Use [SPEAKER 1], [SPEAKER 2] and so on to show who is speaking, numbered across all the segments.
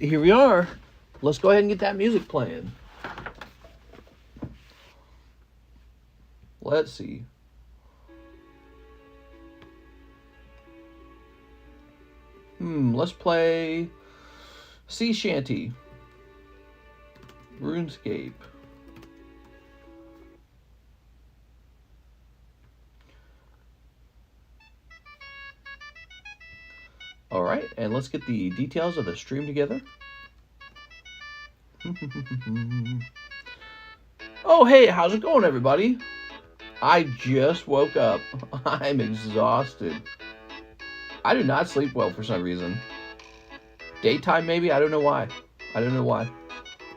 [SPEAKER 1] Here we are. Let's go ahead and get that music playing. Let's see. Let's play Sea Shanty. RuneScape. All right, and let's get the details of the stream together. Oh, hey, how's it going, everybody? I just woke up. I'm exhausted. I do not sleep well for some reason. Daytime, maybe? I don't know why.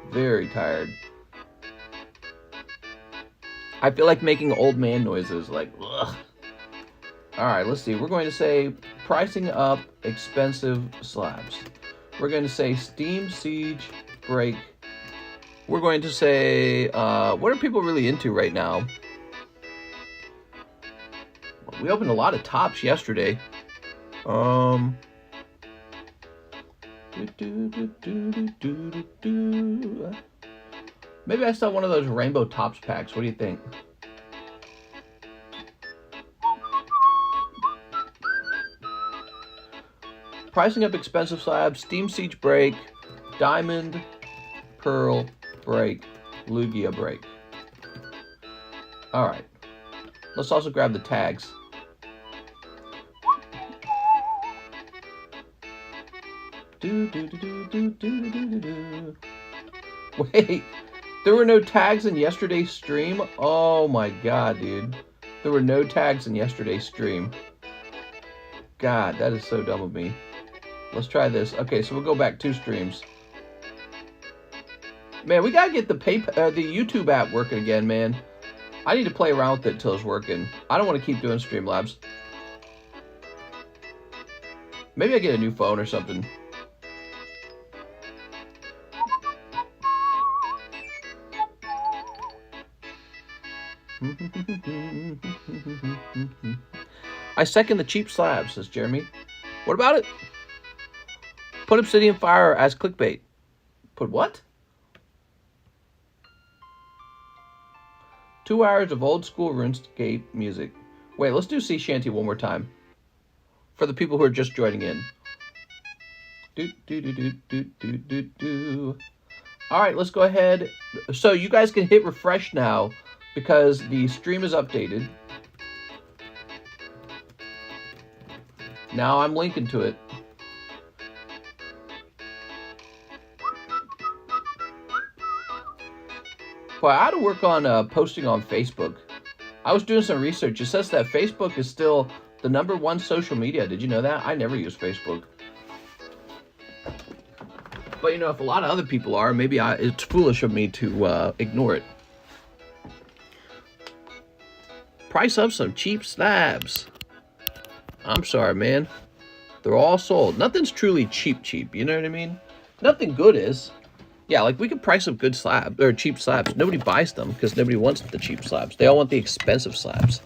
[SPEAKER 1] Very tired. I feel like making old man noises, like, ugh. All right, let's see. We're going to say pricing up expensive slabs. We're going to say Steam Siege Break. We're going to say, what are people really into right now? We opened a lot of tops yesterday. Maybe I saw one of those rainbow tops packs. What do you think? Pricing up expensive slabs, Steam Siege Break, Diamond, Pearl Break, Lugia Break. All right. Let's also grab the tags. Wait, there were no tags in yesterday's stream? Oh my god, dude. There were no tags in yesterday's stream. God, that is so dumb of me. Let's try this. Okay, so we'll go back 2 streams. Man, we gotta get the YouTube app working again, man. I need to play around with it until it's working. I don't want to keep doing Streamlabs. Maybe I get a new phone or something. I second the cheap slab, says Jeremy. What about it? Put Obsidian Fire as clickbait. Put what? 2 hours of old school RuneScape music. Wait, let's do Sea Shanty one more time. For the people who are just joining in. Alright, let's go ahead. So you guys can hit refresh now because the stream is updated. Now I'm linking to it. Boy, I ought to work on posting on Facebook. I was doing some research. It says that Facebook is still the #1 social media. Did you know that? I never use Facebook. But, you know, if a lot of other people are, maybe it's foolish of me to ignore it. Price up some cheap slabs. I'm sorry, man. They're all sold. Nothing's truly cheap, you know what I mean? Nothing good is. Yeah, like we could price up good slabs, or cheap slabs. Nobody buys them because nobody wants the cheap slabs. They all want the expensive slabs.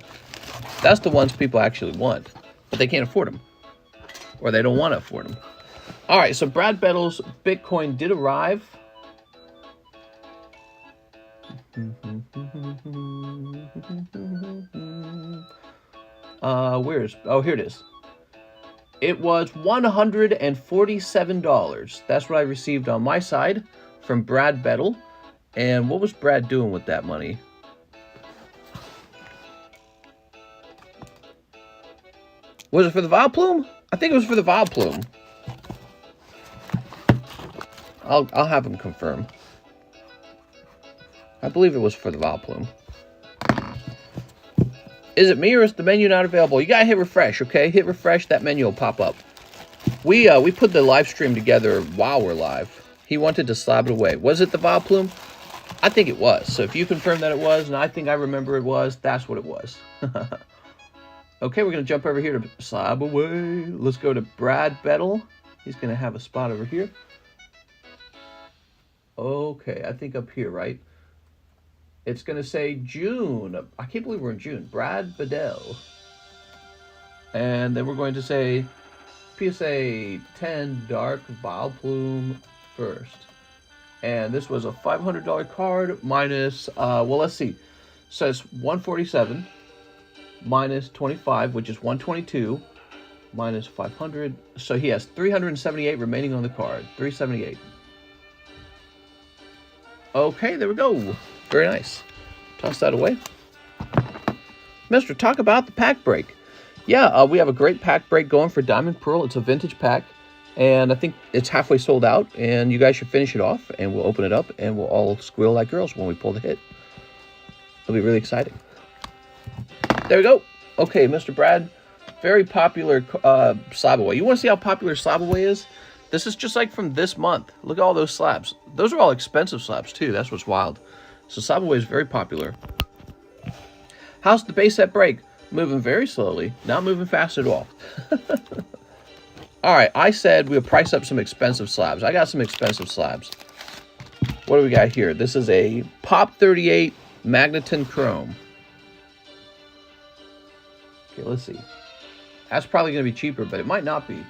[SPEAKER 1] That's the ones people actually want, but they can't afford them. Or they don't want to afford them. All right, so Brad Bettle's Bitcoin did arrive. Oh, here it is. It was $147. That's what I received on my side from Brad Bettle. And what was Brad doing with that money? Was it for the Vileplume? I think it was for the Vileplume. I'll have him confirm. I believe it was for the Vileplume. Is it me or is the menu not available? You gotta hit refresh, okay? Hit refresh, that menu will pop up. We put the live stream together while we're live. He wanted to slab it away. Was it the Vileplume? I think it was. So if you confirm that it was, and I think I remember it was, that's what it was. Okay, we're gonna jump over here to slab away. Let's go to Brad Bettle. He's gonna have a spot over here. Okay, I think up here, right? It's going to say June. I can't believe we're in June. Brad Bedell. And then we're going to say PSA 10 Dark Vileplume first. And this was a $500 card minus, well, let's see. Says 147 minus 25, which is 122, minus 500. So he has 378 remaining on the card. 378. Okay, there we go. Very nice. Toss that away. Mister, talk about the pack break. Yeah, we have a great pack break going for Diamond Pearl. It's a vintage pack, and I think it's halfway sold out, and you guys should finish it off, and we'll open it up, and we'll all squeal like girls when we pull the hit. It'll be really exciting. There we go. Okay, Mr. Brad, very popular slab away. You want to see how popular slab away is? This is just like from this month. Look at all those slabs. Those are all expensive slabs, too. That's what's wild. So slab away is very popular. How's the base set break? Moving very slowly, not moving fast at all. All right, I said we'll price up some expensive slabs. I got some expensive slabs. What do we got here? This is a Pop 38 Magneton Chrome. Okay, let's see. That's probably going to be cheaper, but it might not be.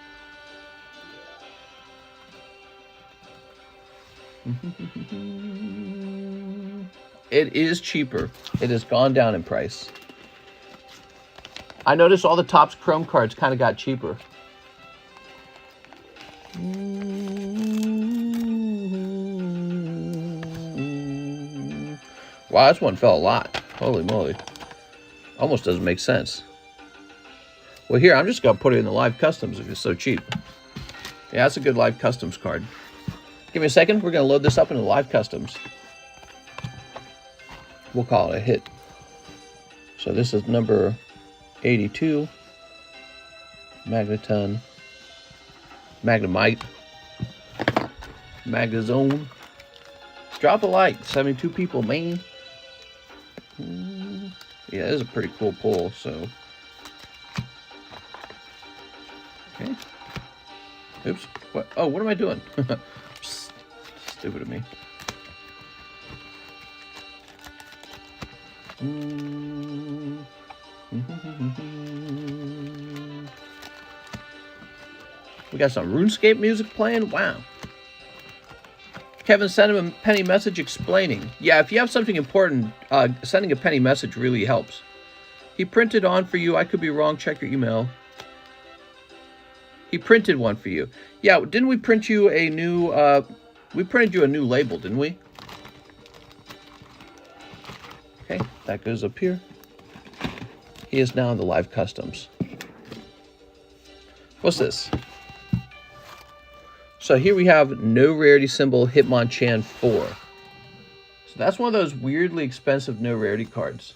[SPEAKER 1] It is cheaper. It has gone down in price. I noticed all the Topps Chrome cards kind of got cheaper. Wow, this one fell a lot. Holy moly. Almost doesn't make sense. Well, here, I'm just going to put it in the live customs if it's so cheap. Yeah, that's a good live customs card. Give me a second. We're going to load this up into live customs. We'll call it a hit. So this is number 82. Magneton. Magnemite. Magnezone. Drop a like. 72 people, man. Yeah, this is a pretty cool pull, so. Okay. Oops. What? Oh, what am I doing? Stupid of me. We got some RuneScape music playing. Wow. Kevin sent him a penny message explaining. Yeah, if you have something important, sending a penny message really helps. He printed on for you. I could be wrong. Check your email. He printed one for you. Yeah, didn't we print you a new... we printed you a new label, didn't we? Okay, that goes up here. He is now in the live customs. What's this? So here we have no rarity symbol Hitmonchan 4. So that's one of those weirdly expensive no rarity cards.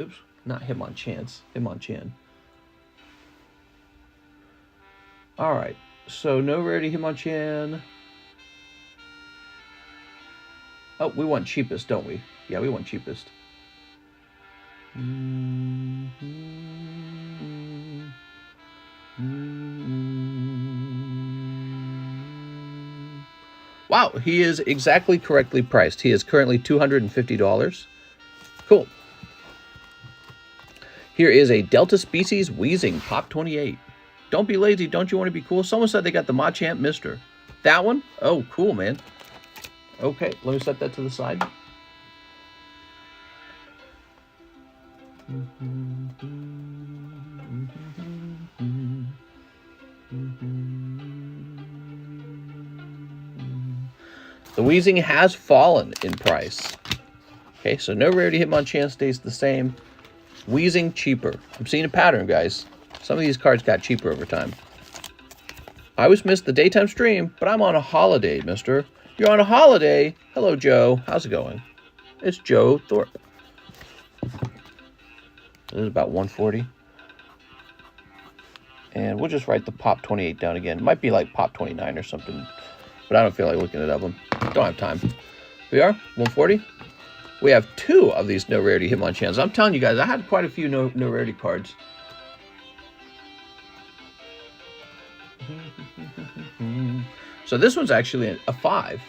[SPEAKER 1] Oops, not Hitmonchan, Hitmonchan. All right, so no rarity Hitmonchan. Oh, we want cheapest, don't we? Yeah, we want cheapest. Wow, he is exactly correctly priced. He is currently $250. Cool. Here is a Delta Species Wheezing Pop 28. Don't be lazy. Don't you want to be cool? Someone said they got the Machamp Mister. That one? Oh, cool, man. Okay, let me set that to the side. The Wheezing has fallen in price. Okay, so no rarity Hitmonchan stays the same. Wheezing cheaper. I'm seeing a pattern, guys. Some of these cards got cheaper over time. I always miss the daytime stream, but I'm on a holiday, mister. You're on a holiday? Hello, Joe. How's it going? It's Joe Thorpe. This is about 140. And we'll just write the Pop 28 down again. It might be like Pop 29 or something, but I don't feel like looking it up. Don't have time. We are 140. We have 2 of these no rarity Hitmonchans. I'm telling you guys, I had quite a few no rarity cards. So this one's actually a 5.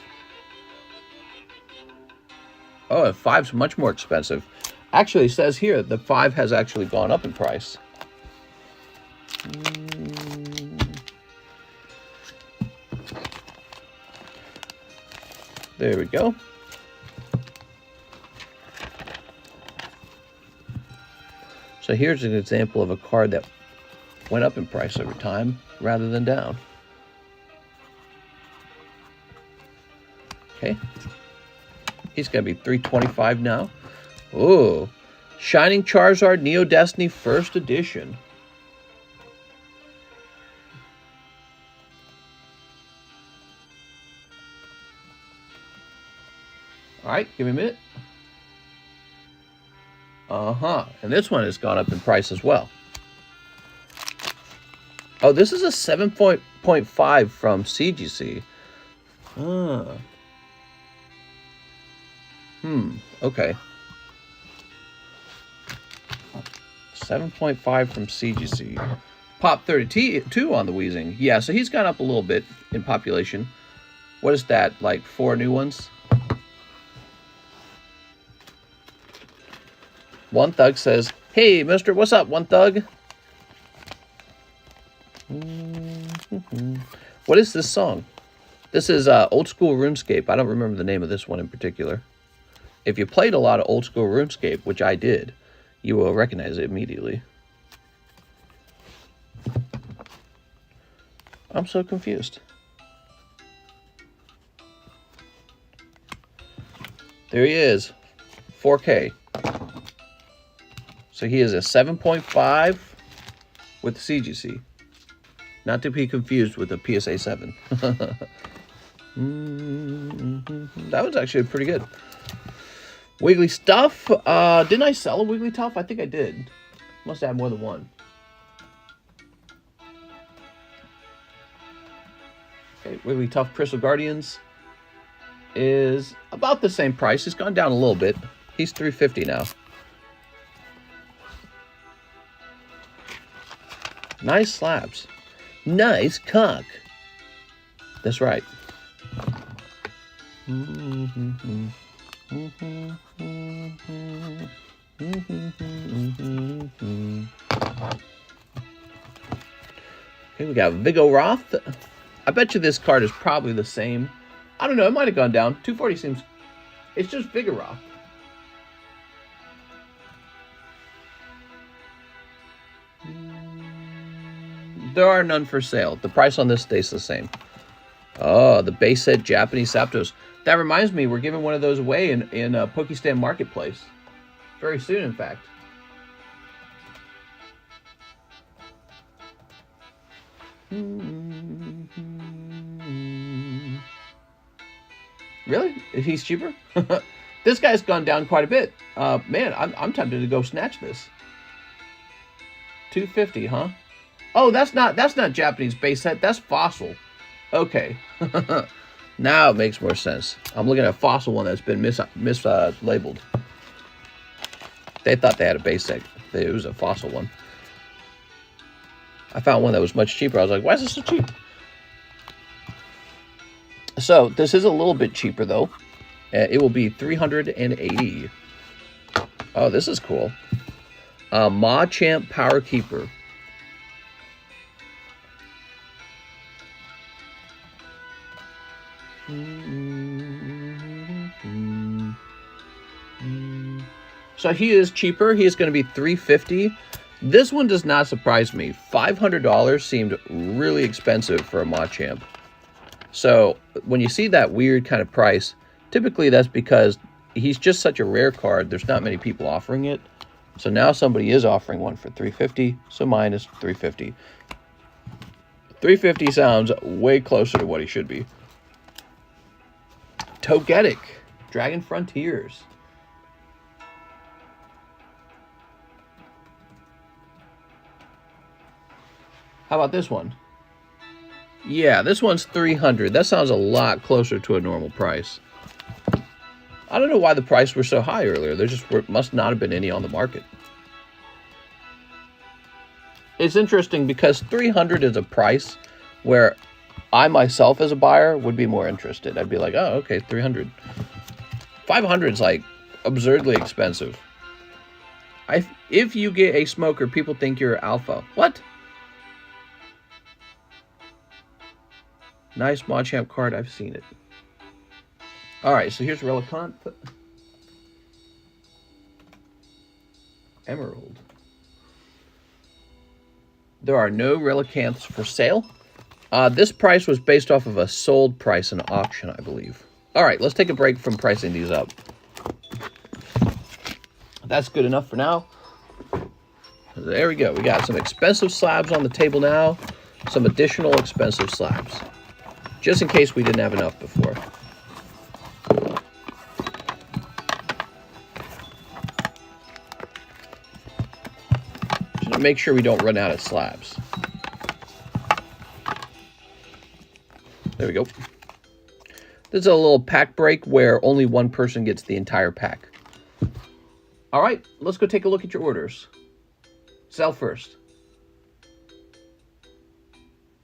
[SPEAKER 1] Oh, a 5's much more expensive. Actually, it says here the 5 has actually gone up in price. There we go. So here's an example of a card that went up in price over time rather than down. Okay. He's going to be $325 now. Oh, Shining Charizard Neo Destiny First Edition. All right, give me a minute. And this one has gone up in price as well. Oh, this is a 7.5 from CGC. Okay. 7.5 from CGC. Pop 32 on the Weezing. Yeah, so he's gone up a little bit in population. What is that, like 4 new ones? One Thug says, "Hey, mister, what's up, One Thug?" What is this song? This is Old School RuneScape. I don't remember the name of this one in particular. If you played a lot of Old School RuneScape, which I did, you will recognize it immediately. I'm so confused. There he is. 4K. So he is a 7.5 with CGC. Not to be confused with the PSA 7. That was actually pretty good. Wiggly Stuff. Didn't I sell a Wigglytuff? I think I did. Must have more than one. Okay, Wigglytuff Crystal Guardians is about the same price. It's gone down a little bit. He's $350 now. Nice slabs. Nice cock. That's right. Okay, we got Vigoroth. I bet you this card is probably the same. I don't know, it might have gone down. 240 seems... It's just Vigoroth. There are none for sale. The price on this stays the same. Oh, the base set Japanese Zapdos. That reminds me, we're giving one of those away in Pokestan Marketplace. Very soon, in fact. Really? He's cheaper? This guy's gone down quite a bit. Man, I'm tempted to go snatch this. $250, huh? Oh, that's not Japanese base set. That's Fossil. Okay. Now it makes more sense. I'm looking at a Fossil one that's been mislabeled. They thought they had a base set. It was a Fossil one. I found one that was much cheaper. I was like, why is this so cheap? So this is a little bit cheaper though. It will be $380. Oh, this is cool. Machamp Power Keeper. So he is cheaper. He is going to be $350. This one does not surprise me. $500 seemed really expensive for a Machamp. So when you see that weird kind of price, typically that's because he's just such a rare card. There's not many people offering it. So now somebody is offering one for $350. So mine is $350. $350 sounds way closer to what he should be. Togetic, Dragon Frontiers. How about this one? Yeah, this one's $300. That sounds a lot closer to a normal price. I don't know why the price was so high earlier. There just must not have been any on the market. It's interesting because $300 is a price where I myself as a buyer would be more interested. I'd be like, oh, okay, $300. $500 is like absurdly expensive. If you get a smoker, people think you're alpha. What? Nice Machamp card. I've seen it. All right, so here's Relicanth. Emerald. There are no Relicanths for sale. This price was based off of a sold price in an auction, I believe. All right, let's take a break from pricing these up. That's good enough for now. There we go. We got some expensive slabs on the table now. Some additional expensive slabs. Just in case we didn't have enough before. Just to make sure we don't run out of slabs. There we go. This is a little pack break where only one person gets the entire pack. All right, let's go take a look at your orders. ZELLE first.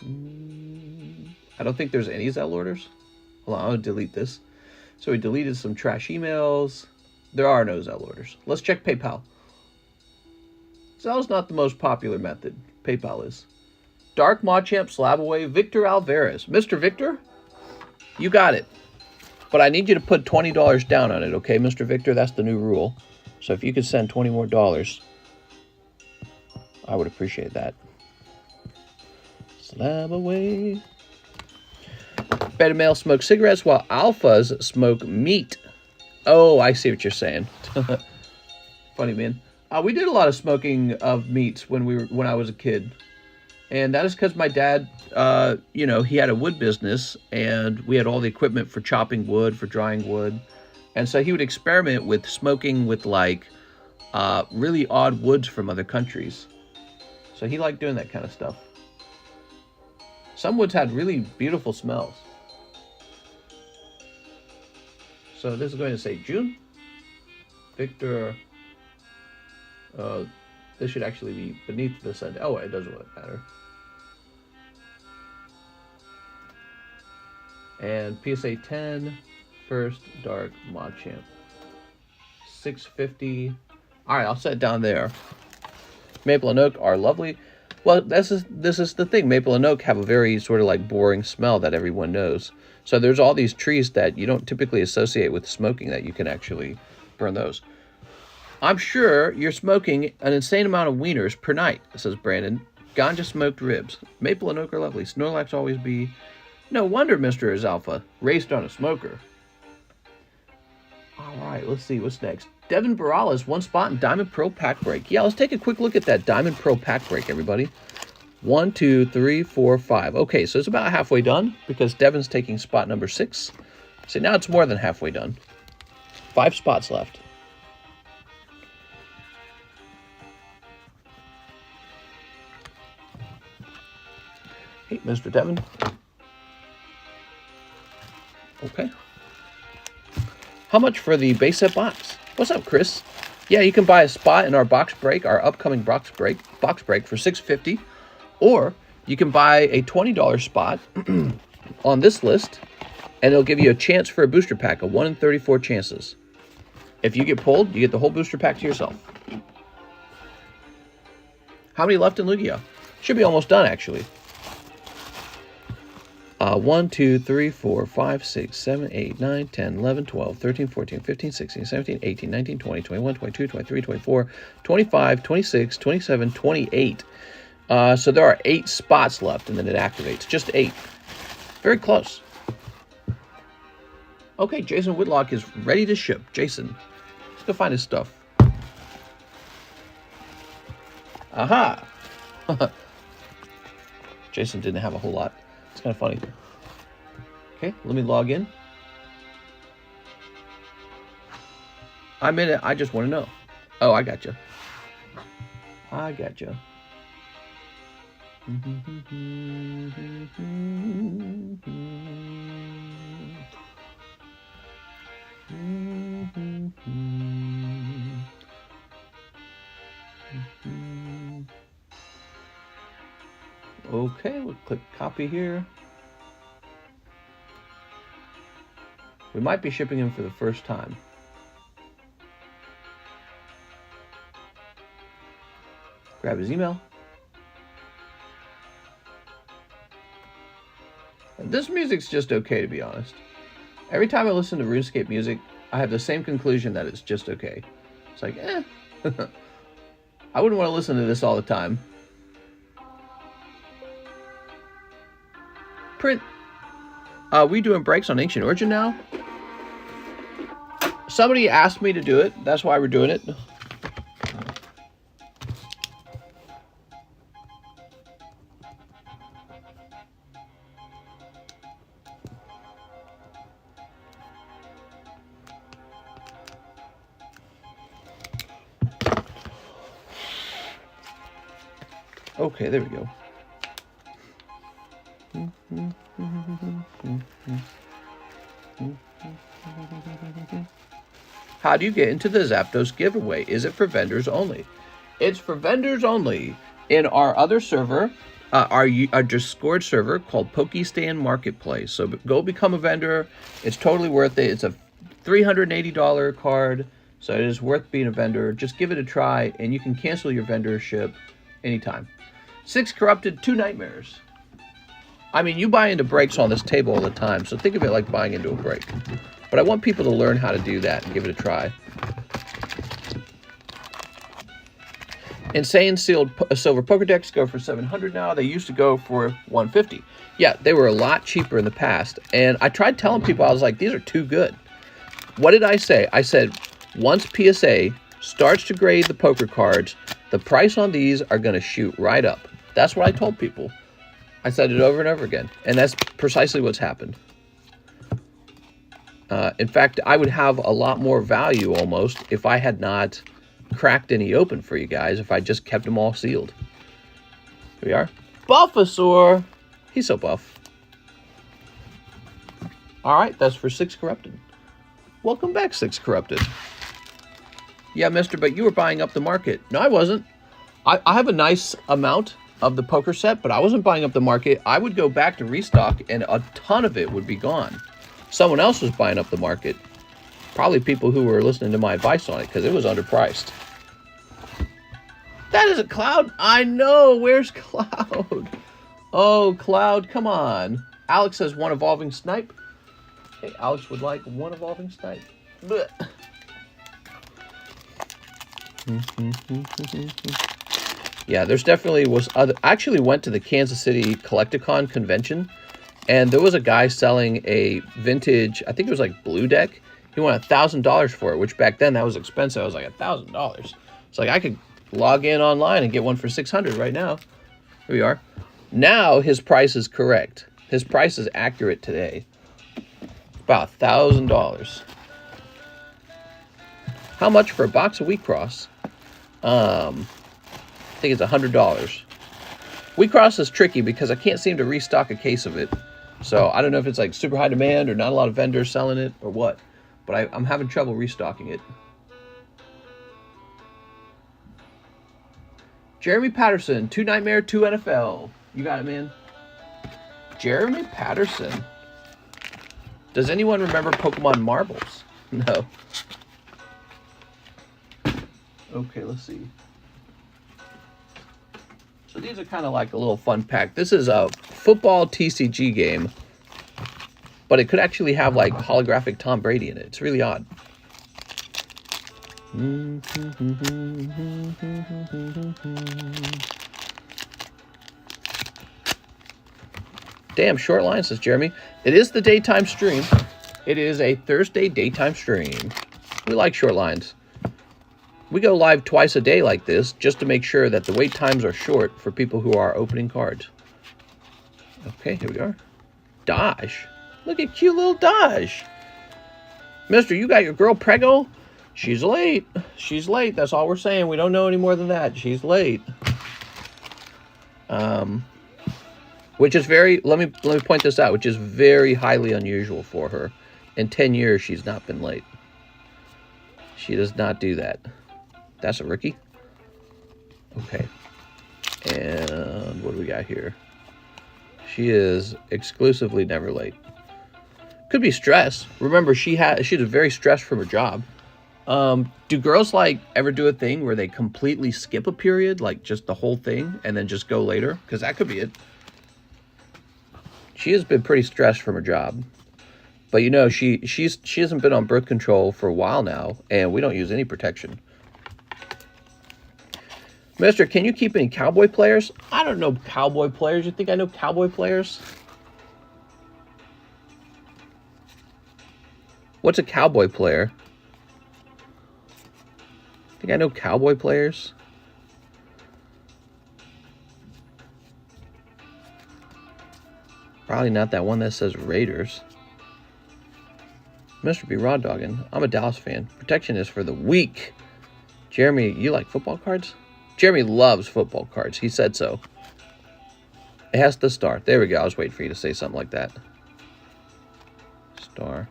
[SPEAKER 1] I don't think there's any ZELLE orders. Hold on, I'll delete this. So we deleted some trash emails. There are no ZELLE orders. Let's check PayPal. ZELLE's not the most popular method. PayPal is. Dark Machamp Slab Away, Victor Alvarez. Mr. Victor, you got it. But I need you to put $20 down on it, okay, Mr. Victor? That's the new rule. So if you could send $20 more, I would appreciate that. Slab Away. Beta male smoke cigarettes while alphas smoke meat. Oh, I see what you're saying. Funny, man. We did a lot of smoking of meats when I was a kid. And that is because my dad, you know, he had a wood business, and we had all the equipment for chopping wood, for drying wood. And so he would experiment with smoking with, like, really odd woods from other countries. So he liked doing that kind of stuff. Some woods had really beautiful smells. So this is going to say June. Victor. This should actually be beneath the sentence. Oh, it doesn't matter. And PSA 10, first Dark Machamp. 650. All right, I'll set it down there. Maple and Oak are lovely. Well, this is the thing. Maple and Oak have a very sort of like boring smell that everyone knows. So there's all these trees that you don't typically associate with smoking that you can actually burn those. I'm sure you're smoking an insane amount of wieners per night, says Brandon. Ganja smoked ribs. Maple and Oak are lovely. Snorlax always be. No wonder Mr. is Alpha. Raced on a smoker. All right, let's see. What's next? Devin Barales, one spot in Diamond Pro Pack Break. Yeah, let's take a quick look at that Diamond Pro Pack Break, everybody. 1, 2, 3, 4, 5. Okay, so it's about halfway done because Devin's taking spot number 6. See, now it's more than halfway done. 5 spots left. Hey, Mr. Devin. Okay. How much for the base set box? What's up, Chris? Yeah, you can buy a spot in our box break, our upcoming box break for $6.50, or you can buy a $20 spot on this list, and it'll give you a chance for a booster pack, a 1 in 34 chances. If you get pulled, you get the whole booster pack to yourself. How many left in Lugia? Should be almost done, actually. 1, 2, 3, 4, 5, 6, 7, 8, 9, 10, 11, 12, 13, 14, 15, 16, 17, 18, 19, 20, 21, 22, 23, 24, 25, 26, 27, 28. So there are 8 spots left, and then it activates. Just 8. Very close. Okay, Jason Whitlock is ready to ship. Jason, let's go find his stuff. Aha! Jason didn't have a whole lot. It's kind of funny. Okay, let me log in. I'm in it. I just want to know. Oh, I got you. I got you. Okay, we'll click copy here. We might be shipping him for the first time. Grab his email. And this music's just okay, to be honest. Every time I listen to RuneScape music, I have the same conclusion that it's just okay. It's like, eh. I wouldn't want to listen to this all the time. Print. We doing breaks on Ancient Origin now? Somebody asked me to do it. That's why we're doing it. Okay, there we go. How do you get into the Zapdos giveaway? Is it for vendors only? It's for vendors only. In our other server, our Discord server called PokeStand Marketplace. So go become a vendor. It's totally worth it. It's a $380 card, so it is worth being a vendor. Just give it a try, and you can cancel your vendorship anytime. 6 corrupted, 2 nightmares. I mean, you buy into breaks on this table all the time, so think of it like buying into a break. But I want people to learn how to do that and give it a try. Insane sealed silver poker decks go for $700 now. They used to go for $150. Yeah, they were a lot cheaper in the past. And I tried telling people, I was like, these are too good. What did I say? I said, once PSA starts to grade the poker cards, the price on these are going to shoot right up. That's what I told people. I said it over and over again. And that's precisely what's happened. In fact, I would have a lot more value almost if I had not cracked any open for you guys, if I just kept them all sealed. Here we are. Bulbasaur! He's so buff. Alright, that's for 6 corrupted. Welcome back, 6 corrupted. Yeah, mister, but you were buying up the market. No, I wasn't. I have a nice amount of the poker set, but I wasn't buying up the market. I would go back to restock, and a ton of it would be gone. Someone else was buying up the market. Probably people who were listening to my advice on it, because it was underpriced. That is a Cloud. I know. Where's Cloud? Oh, Cloud, come on. Alex says 1 evolving snipe. Hey, Alex would like 1 evolving snipe. Blech. Yeah, there's definitely was other. I actually went to the Kansas City Collecticon convention, and there was a guy selling a vintage, I think it was like blue deck. He wanted $1,000 for it, which back then that was expensive. I was like, $1,000. It's like I could log in online and get one for $600 right now. Here we are. Now his price is correct. His price is accurate today. About $1,000. How much for a box of Wheat Cross? I think it's $100. Wheat Cross is tricky because I can't seem to restock a case of it. So I don't know if it's like super high demand or not a lot of vendors selling it or what. But I'm having trouble restocking it. Jeremy Patterson, 2 Nightmare, 2 NFL. You got it, man. Jeremy Patterson. Does anyone remember Pokemon Marbles? No. Okay, let's see. So these are kind of like a little fun pack. This is a football TCG game, but it could actually have like holographic Tom Brady in it. It's really odd. Damn, short line, says Jeremy. It is the daytime stream. It is a Thursday daytime stream. We like short lines. We go live twice a day like this just to make sure that the wait times are short for people who are opening cards. Okay, here we are. Dodge. Look at cute little Dodge. Mister, you got your girl Prego? She's late. She's late. That's all we're saying. We don't know any more than that. She's late. Which is very, let me point this out, which is very highly unusual for her. In 10 years, she's not been late. She does not do that. That's a rookie. Okay. And what do we got here? She is exclusively never late. Could be stress. Remember, she's very stressed from her job. Do girls like ever do a thing where they completely skip a period, like just the whole thing, and then just go later? Because that could be it. She has been pretty stressed from her job. But you know, she hasn't been on birth control for a while now, and we don't use any protection. Mister, can you keep any cowboy players? I don't know cowboy players. You think I know cowboy players? What's a cowboy player? Think I know cowboy players? Probably not that one that says Raiders. Mr. B. Raw Doggin. I'm a Dallas fan. Protection is for the weak. Jeremy, you like football cards? Jeremy loves football cards. He said so. It has the star. There we go. I was waiting for you to say something like that. Star.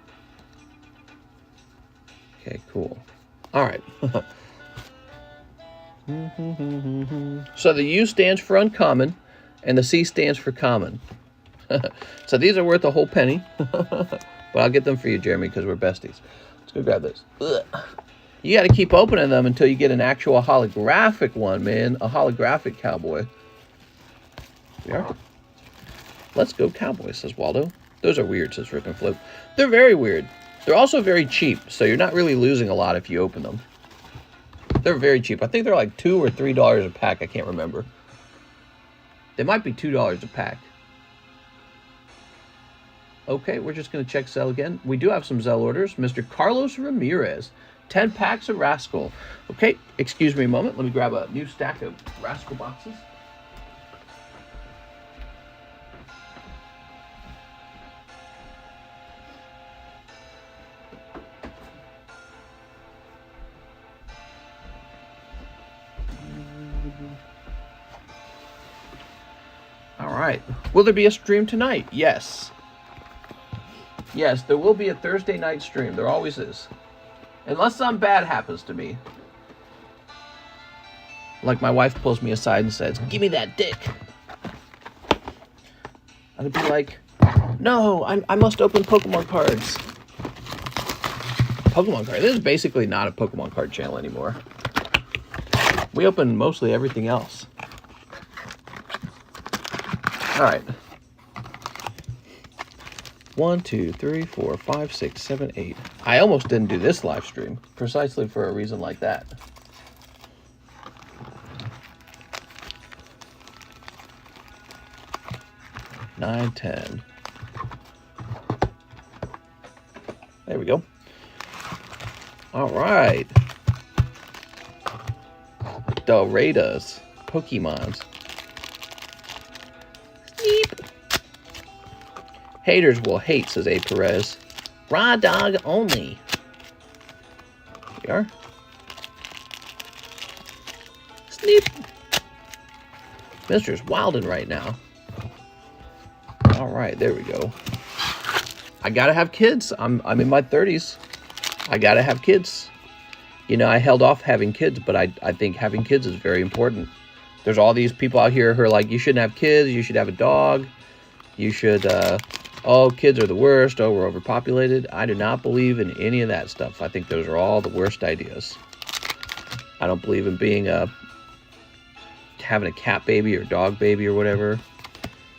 [SPEAKER 1] Okay, cool. All right. So the U stands for uncommon, and the C stands for common. So these are worth a whole penny. But I'll get them for you, Jeremy, because we're besties. Let's go grab this. Ugh. You got to keep opening them until you get an actual holographic one, man. A holographic cowboy. Yeah. Let's go Cowboys, says Waldo. Those are weird, says Rip and Flip. They're very weird. They're also very cheap, so you're not really losing a lot if you open them. They're very cheap. I think they're like $2 or $3 a pack. I can't remember. They might be $2 a pack. Okay, we're just going to check ZELLE again. We do have some ZELLE orders. Mr. Carlos Ramirez. 10 packs of Rascal. Okay, excuse me a moment. Let me grab a new stack of Rascal boxes. All right. Will there be a stream tonight? Yes. Yes, there will be a Thursday night stream. There always is. Unless something bad happens to me. Like my wife pulls me aside and says, "Give me that dick." I'd be like, "No, I must open Pokemon cards." Pokemon card. This is basically not a Pokemon card channel anymore. We open mostly everything else. All right. 1, 2, 3, 4, 5, 6, 7, 8. I almost didn't do this live stream precisely for a reason like that. Nine, 10. There we go. All right. Doradas. Pokemons. Sneep. Haters will hate, says A. Perez. Raw dog only. Here we are. Sneep. Mister's wildin' right now. All right, there we go. I gotta have kids. I'm in my 30s. I gotta have kids. You know, I held off having kids, but I think having kids is very important. There's all these people out here who are like, you shouldn't have kids, you should have a dog, you should, oh, kids are the worst, oh, we're overpopulated. I do not believe in any of that stuff. I think those are all the worst ideas. I don't believe in being having a cat baby or dog baby or whatever.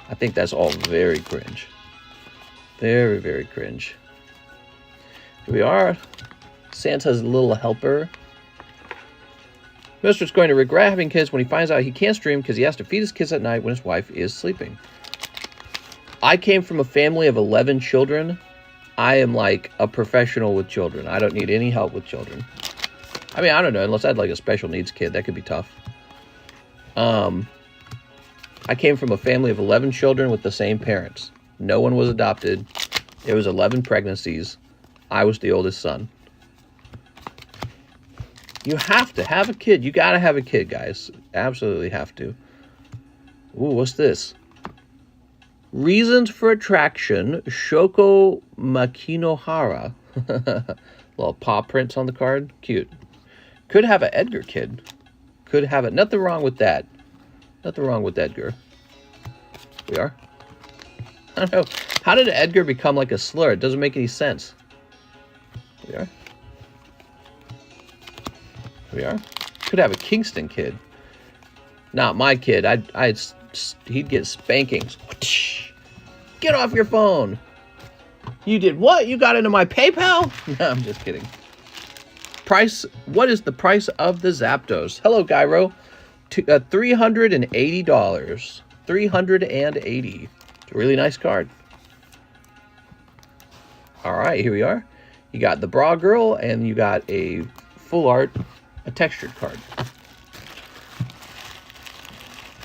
[SPEAKER 1] I think that's all very cringe. Very, very cringe. Here we are. Santa's little helper. Mister's going to regret having kids when he finds out he can't stream because he has to feed his kids at night when his wife is sleeping. I came from a family of 11 children. I am like a professional with children. I don't need any help with children. I mean, I don't know, unless I had like a special needs kid. That could be tough. I came from a family of 11 children with the same parents. No one was adopted. It was 11 pregnancies. I was the oldest son. You have to have a kid. You gotta have a kid, guys. Absolutely have to. Ooh, what's this? Reasons for Attraction, Shoko Makinohara. Little paw prints on the card. Cute. Could have an Edgar kid. Could have it. Nothing wrong with that. Nothing wrong with Edgar. We are. I don't know. How did Edgar become like a slur? It doesn't make any sense. We are. We are. Could have a Kingston kid. Not my kid. He'd get spankings. Get off your phone. You did what? You got into my PayPal? No, I'm just kidding. Price. What is the price of the Zapdos? Hello, Gyro. $380. $380. It's a really nice card. All right, here we are. You got the Bra Girl, and you got a full art, a textured card.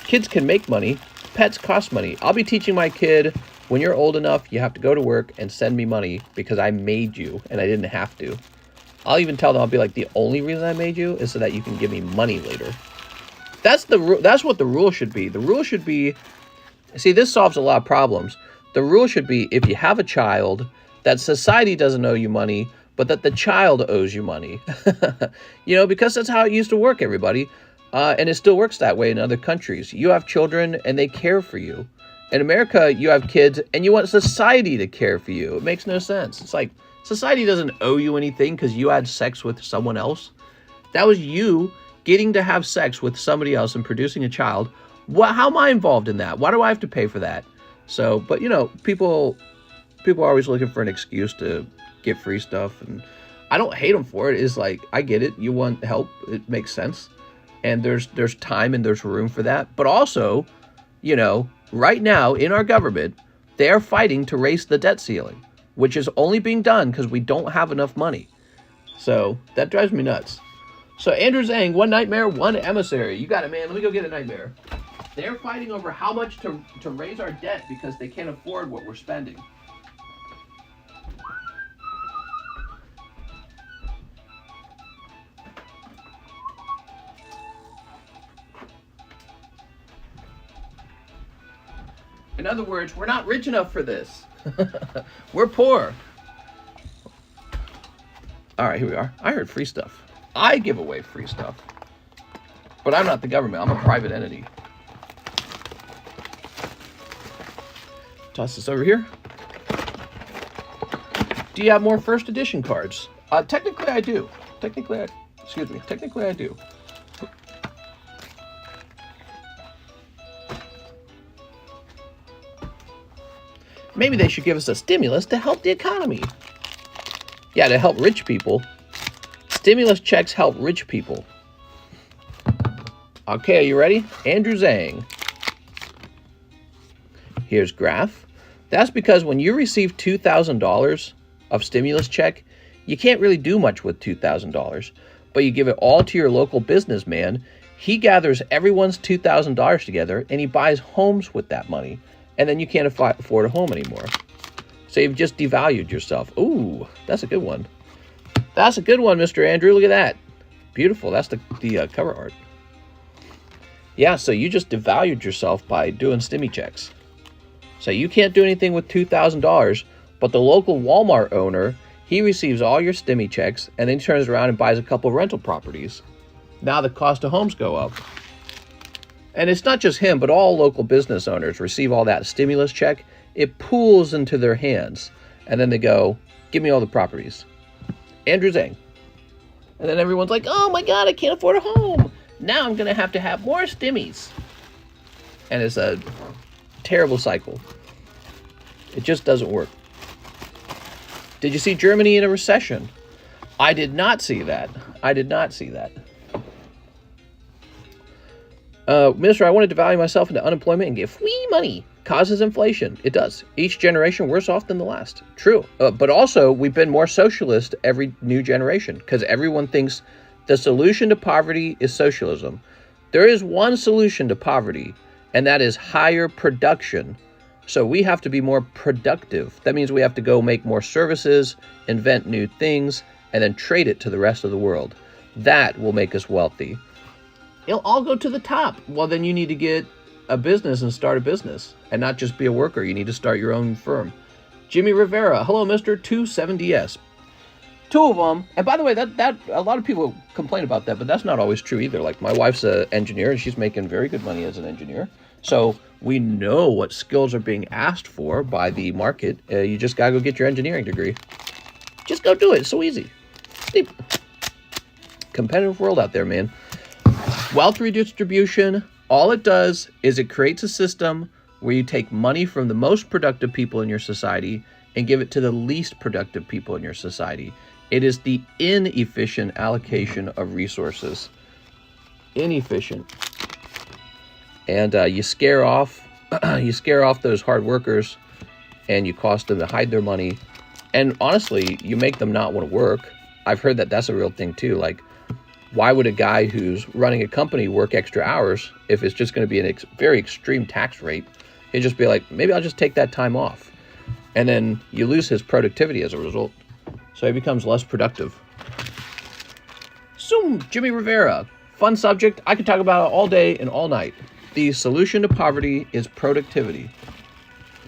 [SPEAKER 1] Kids can make money. Pets cost money. I'll be teaching my kid, when you're old enough, you have to go to work and send me money because I made you and I didn't have to. I'll even tell them, I'll be like, the only reason I made you is so that you can give me money later. That's what the rule should be. The rule should be, see, this solves a lot of problems. The rule should be, if you have a child, that society doesn't owe you money, but that the child owes you money. You know, because that's how it used to work, everybody. And it still works that way in other countries. You have children and they care for you. In America, you have kids and you want society to care for you. It makes no sense. It's like, society doesn't owe you anything because you had sex with someone else. That was you getting to have sex with somebody else and producing a child. How am I involved in that? Why do I have to pay for that? So, but you know, people are always looking for an excuse to get free stuff. And I don't hate them for it. It's like, I get it. You want help. It makes sense. And there's time and there's room for that. But also, you know, right now in our government, they're fighting to raise the debt ceiling, which is only being done because we don't have enough money. So that drives me nuts. So Andrew Zhang, one nightmare, one emissary. You got it, man. Let me go get a nightmare. They're fighting over how much to raise our debt because they can't afford what we're spending. In other words, we're not rich enough for this. We're poor. All right, here we are. I heard free stuff. I give away free stuff. But I'm not the government. I'm a private entity. Toss this over here. Do you have more first edition cards? Technically, I do. Technically, I do. Maybe they should give us a stimulus to help the economy. Yeah, to help rich people. Stimulus checks help rich people. Okay, are you ready? Andrew Zhang. Here's Graph. That's because when you receive $2,000 of stimulus check, you can't really do much with $2,000. But you give it all to your local businessman. He gathers everyone's $2,000 together and he buys homes with that money. And then you can't afford a home anymore. So you've just devalued yourself. Ooh, that's a good one. That's a good one, Mr. Andrew. Look at that. Beautiful. That's the cover art. Yeah, so you just devalued yourself by doing stimmy checks. So you can't do anything with $2,000, but the local Walmart owner, he receives all your stimmy checks, and then he turns around and buys a couple rental properties. Now the cost of homes go up. And it's not just him, but all local business owners receive all that stimulus check. It pools into their hands. And then they go, give me all the properties. Andrew Zhang. And then everyone's like, oh my God, I can't afford a home. Now I'm going to have more stimmies. And it's a terrible cycle. It just doesn't work. Did you see Germany in a recession? I did not see that. I did not see that. Minister, I wanted to value myself into unemployment and give free money. Causes inflation. It does. Each generation worse off than the last. True. But also, we've been more socialist every new generation because everyone thinks the solution to poverty is socialism. There is one solution to poverty, and that is higher production. So we have to be more productive. That means we have to go make more services, invent new things, and then trade it to the rest of the world. That will make us wealthy. It'll all go to the top. Well, then you need to get a business and start a business and not just be a worker. You need to start your own firm. Jimmy Rivera. Hello, Mr. 270S. Two of them. And by the way, that a lot of people complain about that, but that's not always true either. Like my wife's an engineer and she's making very good money as an engineer. So we know what skills are being asked for by the market. You just got to go get your engineering degree. Just go do it. It's so easy. Deep. Competitive world out there, man. Wealth redistribution, all it does is it creates a system where you take money from the most productive people in your society and give it to the least productive people in your society. It is the inefficient allocation of resources. Inefficient. And you scare off those hard workers, and you cost them to hide their money. And honestly, you make them not want to work. I've heard that that's a real thing too. Like, why would a guy who's running a company work extra hours if it's just going to be a very extreme tax rate? He'd just be like, maybe I'll just take that time off. And then you lose his productivity as a result. So he becomes less productive. Zoom, Jimmy Rivera. Fun subject. I could talk about it all day and all night. The solution to poverty is productivity.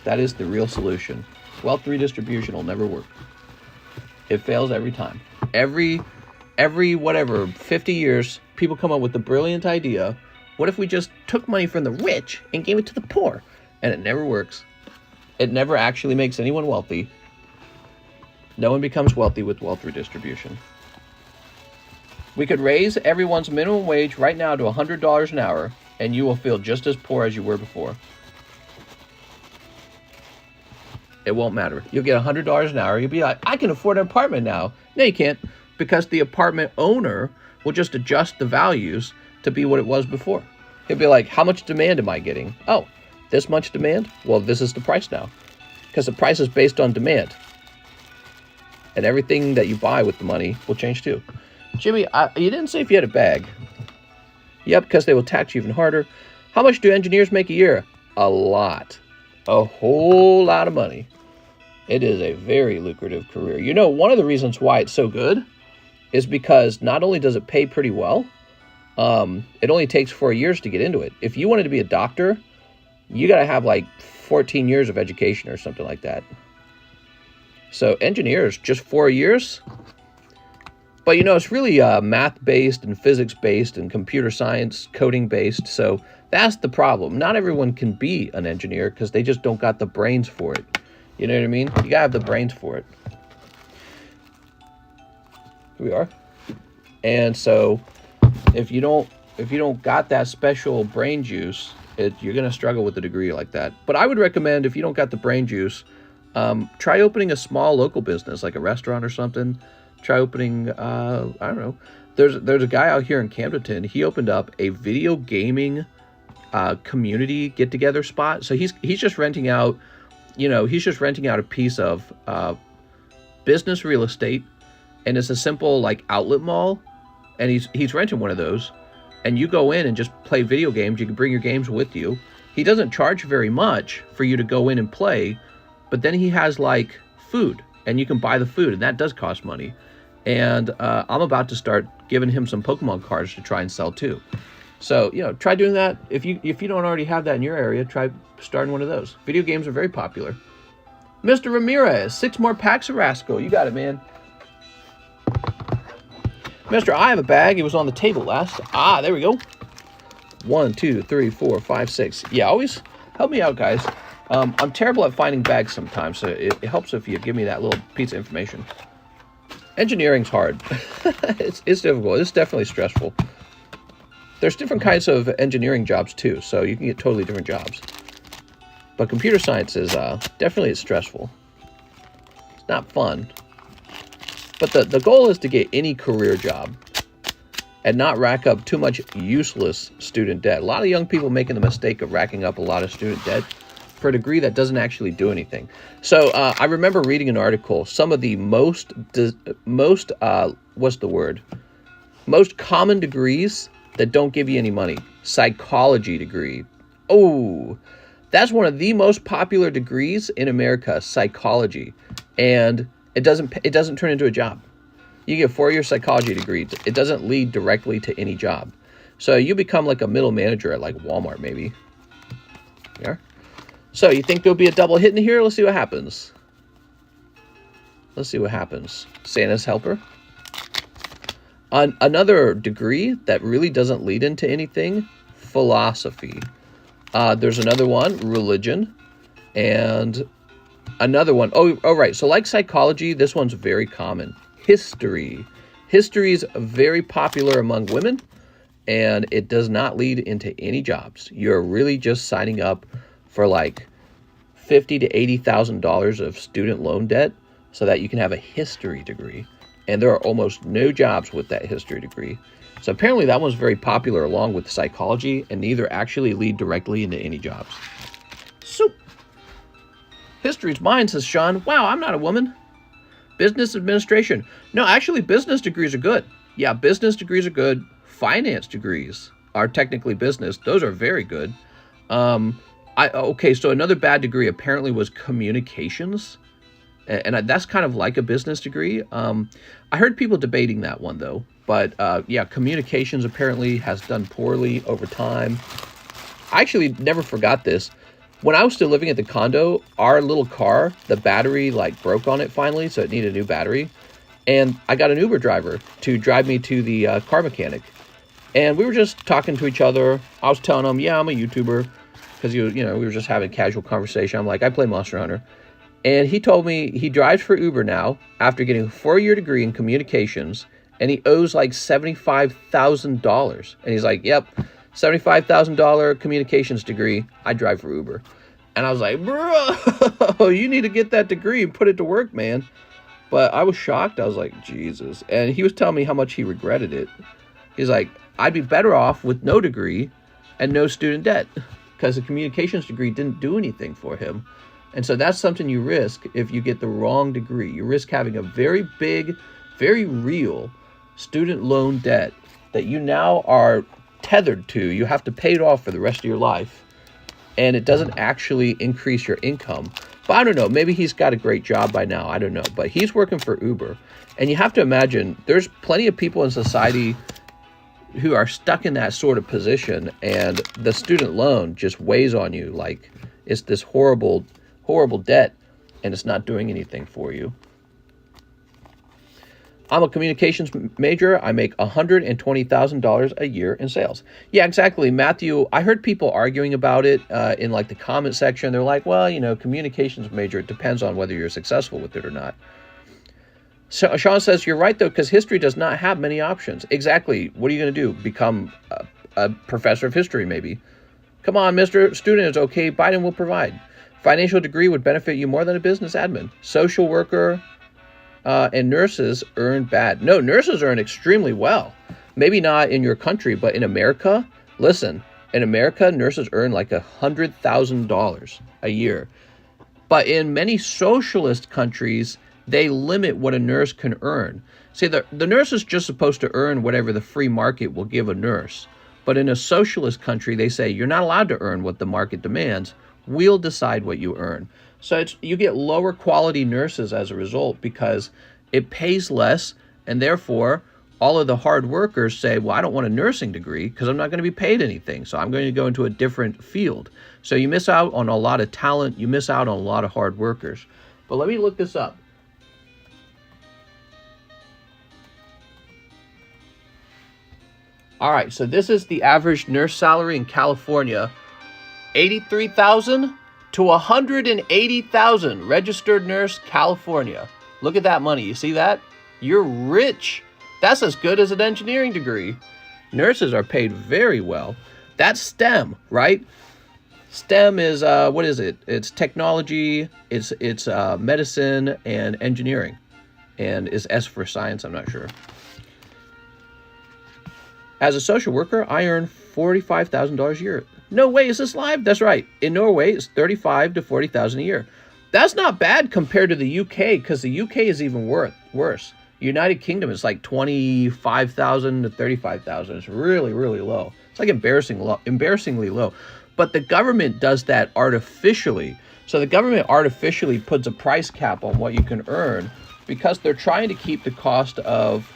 [SPEAKER 1] That is the real solution. Wealth redistribution will never work. It fails every time. Every whatever, 50 years, people come up with the brilliant idea, what if we just took money from the rich and gave it to the poor? And it never works. It never actually makes anyone wealthy. No one becomes wealthy with wealth redistribution. We could raise everyone's minimum wage right now to $100 an hour, and you will feel just as poor as you were before. It won't matter. You'll get $100 an hour. You'll be like, I can afford an apartment now. No, you can't, because the apartment owner will just adjust the values to be what it was before. He'll be like, how much demand am I getting? Oh, this much demand? Well, this is the price now, because the price is based on demand. And everything that you buy with the money will change too. Jimmy, you didn't say if you had a bag. Yep, because they will tax you even harder. How much do engineers make a year? A lot. A whole lot of money. It is a very lucrative career. You know, one of the reasons why it's so good is because not only does it pay pretty well, it only takes 4 years to get into it. If you wanted to be a doctor, you got to have like 14 years of education or something like that. So engineers, just 4 years. But, you know, it's really math-based and physics-based and computer science, coding-based. So that's the problem. Not everyone can be an engineer because they just don't got the brains for it. You know what I mean? You got to have the brains for it. Here we are. And so if you don't got that special brain juice, you're going to struggle with a degree like that. But I would recommend, if you don't got the brain juice, try opening a small local business, like a restaurant or something. Try opening, I don't know. There's a guy out here in Camden. He opened up a video gaming community get-together spot. So he's just renting out, a piece of business real estate, and it's a simple like outlet mall, and he's renting one of those, and you go in and just play video games. You can bring your games with you. He doesn't charge very much for you to go in and play, but then he has like food, and you can buy the food, and that does cost money. And I'm about to start giving him some Pokemon cards to try and sell too. So, try doing that. If you don't already have that in your area, try starting one of those. Video games are very popular. Mr. Ramirez, 6 more packs of Rascal. You got it, man. Mister, I have a bag. It was on the table last. There we go. 1, 2, 3, 4, 5, 6. Yeah, always help me out, guys. I'm terrible at finding bags sometimes, so it helps if you give me that little piece of information. Engineering's hard. It's difficult. It's definitely stressful. There's different kinds of engineering jobs too, so you can get totally different jobs. But computer science is definitely stressful. It's not fun. But the goal is to get any career job and not rack up too much useless student debt. A lot of young people making the mistake of racking up a lot of student debt for a degree that doesn't actually do anything. So I remember reading an article. Some of the most common degrees that don't give you any money. Psychology degree. Oh, that's one of the most popular degrees in America, psychology. And it doesn't turn into a job. You get a 4-year psychology degree. It doesn't lead directly to any job. So you become like a middle manager at like Walmart, maybe. Yeah. So you think there'll be a double hit in here? Let's see what happens. Santa's helper. Another degree that really doesn't lead into anything, philosophy. There's another one, religion. And another one, right. So like psychology, this one's very common. History. History is very popular among women, and it does not lead into any jobs. You're really just signing up for like $50,000 to $80,000 of student loan debt so that you can have a history degree. And there are almost no jobs with that history degree. So apparently that one's very popular along with psychology, and neither actually lead directly into any jobs. So, history's mine, says Sean. Wow, I'm not a woman. Business administration. No, actually, business degrees are good. Yeah, business degrees are good. Finance degrees are technically business. Those are very good. Okay, so another bad degree apparently was communications. And that's kind of like a business degree. I heard people debating that one, though. But, yeah, communications apparently has done poorly over time. I actually never forgot this. When I was still living at the condo, our little car, the battery, like, broke on it finally, so it needed a new battery. And I got an Uber driver to drive me to the car mechanic. And we were just talking to each other. I was telling him, yeah, I'm a YouTuber. Because, you know, we were just having a casual conversation. I'm like, I play Monster Hunter. And he told me he drives for Uber now after getting a 4-year degree in communications. And he owes like $75,000. And he's like, yep, $75,000 communications degree. I drive for Uber. And I was like, bro, you need to get that degree and put it to work, man. But I was shocked. I was like, Jesus. And he was telling me how much he regretted it. He's like, I'd be better off with no degree and no student debt. Because the communications degree didn't do anything for him. And so that's something you risk if you get the wrong degree. You risk having a very big, very real student loan debt that you now are tethered to. You have to pay it off for the rest of your life. And it doesn't actually increase your income. But I don't know. Maybe he's got a great job by now. I don't know. But he's working for Uber. And you have to imagine there's plenty of people in society who are stuck in that sort of position. And the student loan just weighs on you like it's this horrible, horrible debt. And it's not doing anything for you. I'm a communications major. I make $120,000 a year in sales. Yeah, exactly. Matthew, I heard people arguing about it in like the comment section. They're like, well, you know, communications major, it depends on whether you're successful with it or not. So Sean says, you're right, though, because history does not have many options. Exactly. What are you going to do? Become a professor of history, maybe? Come on, Mr. Student, it's okay. Biden will provide. Financial degree would benefit you more than a business admin. Social worker and nurses earn bad. No, nurses earn extremely well. Maybe not in your country, but in America, listen, in America, nurses earn like $100,000 a year. But in many socialist countries, they limit what a nurse can earn. See, the nurse is just supposed to earn whatever the free market will give a nurse. But in a socialist country, they say you're not allowed to earn what the market demands. We'll decide what you earn. So you get lower quality nurses as a result because it pays less, and therefore all of the hard workers say, well, I don't want a nursing degree because I'm not going to be paid anything, so I'm going to go into a different field. So you miss out on a lot of talent, you miss out on a lot of hard workers. But let me look this up. All right, so this is the average nurse salary in California, $83,000 to $180,000. Registered nurse, California. Look at that money. You see that? You're rich. That's as good as an engineering degree. Nurses are paid very well. That's STEM, right? STEM is, what is it? It's technology, it's medicine, and engineering. And is S for science? I'm not sure. As a social worker, I earn $45,000 a year. No way, is this live? That's right. In Norway, it's $35,000 to $40,000 a year. That's not bad compared to the UK, because the UK is even worse. United Kingdom is like $25,000 to $35,000. It's really, really low. It's like embarrassingly low. But the government does that artificially. So the government artificially puts a price cap on what you can earn because they're trying to keep the cost of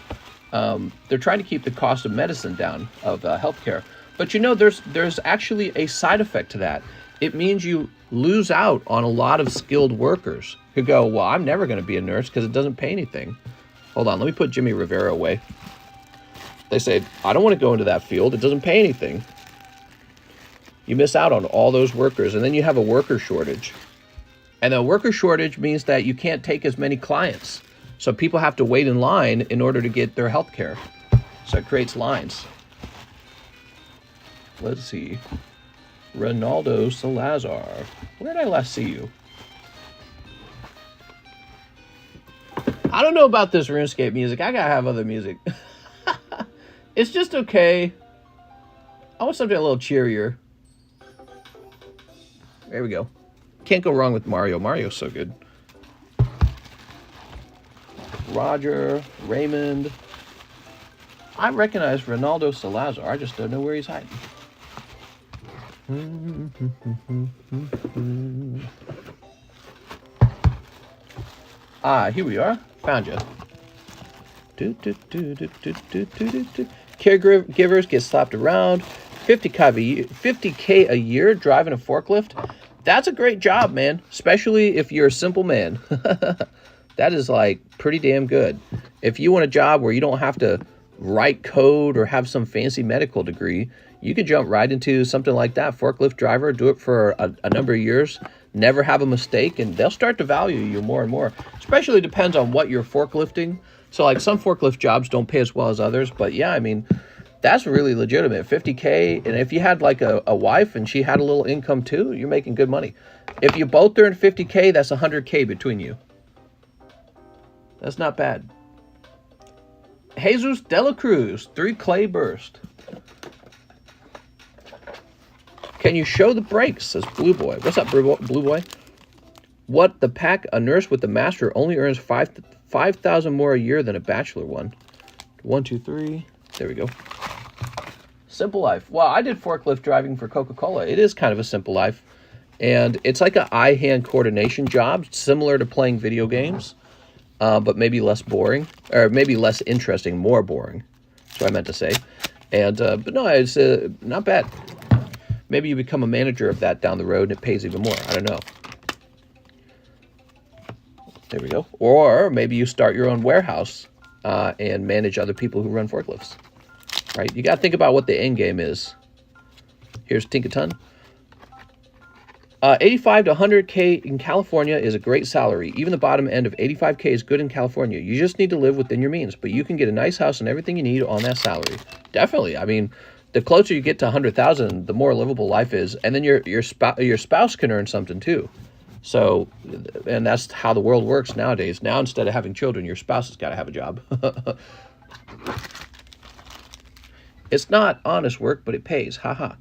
[SPEAKER 1] medicine down, of healthcare. But you know, there's actually a side effect to that. It means you lose out on a lot of skilled workers who go, well, I'm never going to be a nurse because it doesn't pay anything. Hold on, let me put Jimmy Rivera away. They say, I don't want to go into that field. It doesn't pay anything. You miss out on all those workers, and then you have a worker shortage. And a worker shortage means that you can't take as many clients. So people have to wait in line in order to get their health care. So it creates lines. Let's see. Ronaldo Salazar. Where did I last see you? I don't know about this RuneScape music. I gotta have other music. It's just okay. I want something a little cheerier. There we go. Can't go wrong with Mario. Mario's so good. Roger, Raymond. I recognize Ronaldo Salazar. I just don't know where he's hiding. Ah, here we are. Found you. Caregivers get slapped around. 50K a year driving a forklift. That's a great job, man. Especially if you're a simple man. That is like pretty damn good. If you want a job where you don't have to write code or have some fancy medical degree, you could jump right into something like that. Forklift driver, do it for a number of years, never have a mistake, and they'll start to value you more and more. Especially depends on what you're forklifting. So like some forklift jobs don't pay as well as others, but yeah, I mean, that's really legitimate. 50K, and if you had like a wife and she had a little income too, you're making good money. If you both earn 50K, that's 100K between you. That's not bad. Jesus de la Cruz, 3 clay burst. Can you show the breaks, says Blue Boy. What's up, Blue Boy? What the pack? A nurse with the master only earns 5,000 more a year than a bachelor one. 1, 2, 3. There we go. Simple life. Well, I did forklift driving for Coca-Cola. It is kind of a simple life. And it's like an eye-hand coordination job, similar to playing video games. But maybe less boring, or maybe less interesting, more boring. That's what I meant to say. And but no, it's not bad. Maybe you become a manager of that down the road, and it pays even more. I don't know. There we go. Or maybe you start your own warehouse and manage other people who run forklifts. Right? You got to think about what the end game is. Here's Tinkaton. 85 to 100K in California is a great salary. Even the bottom end of 85K is good in California. You just need to live within your means, but you can get a nice house and everything you need on that salary. Definitely. I mean, the closer you get to 100,000, the more livable life is, and then your spouse can earn something too. So, and that's how the world works nowadays. Now, instead of having children, your spouse has got to have a job. It's not honest work, but it pays. Haha.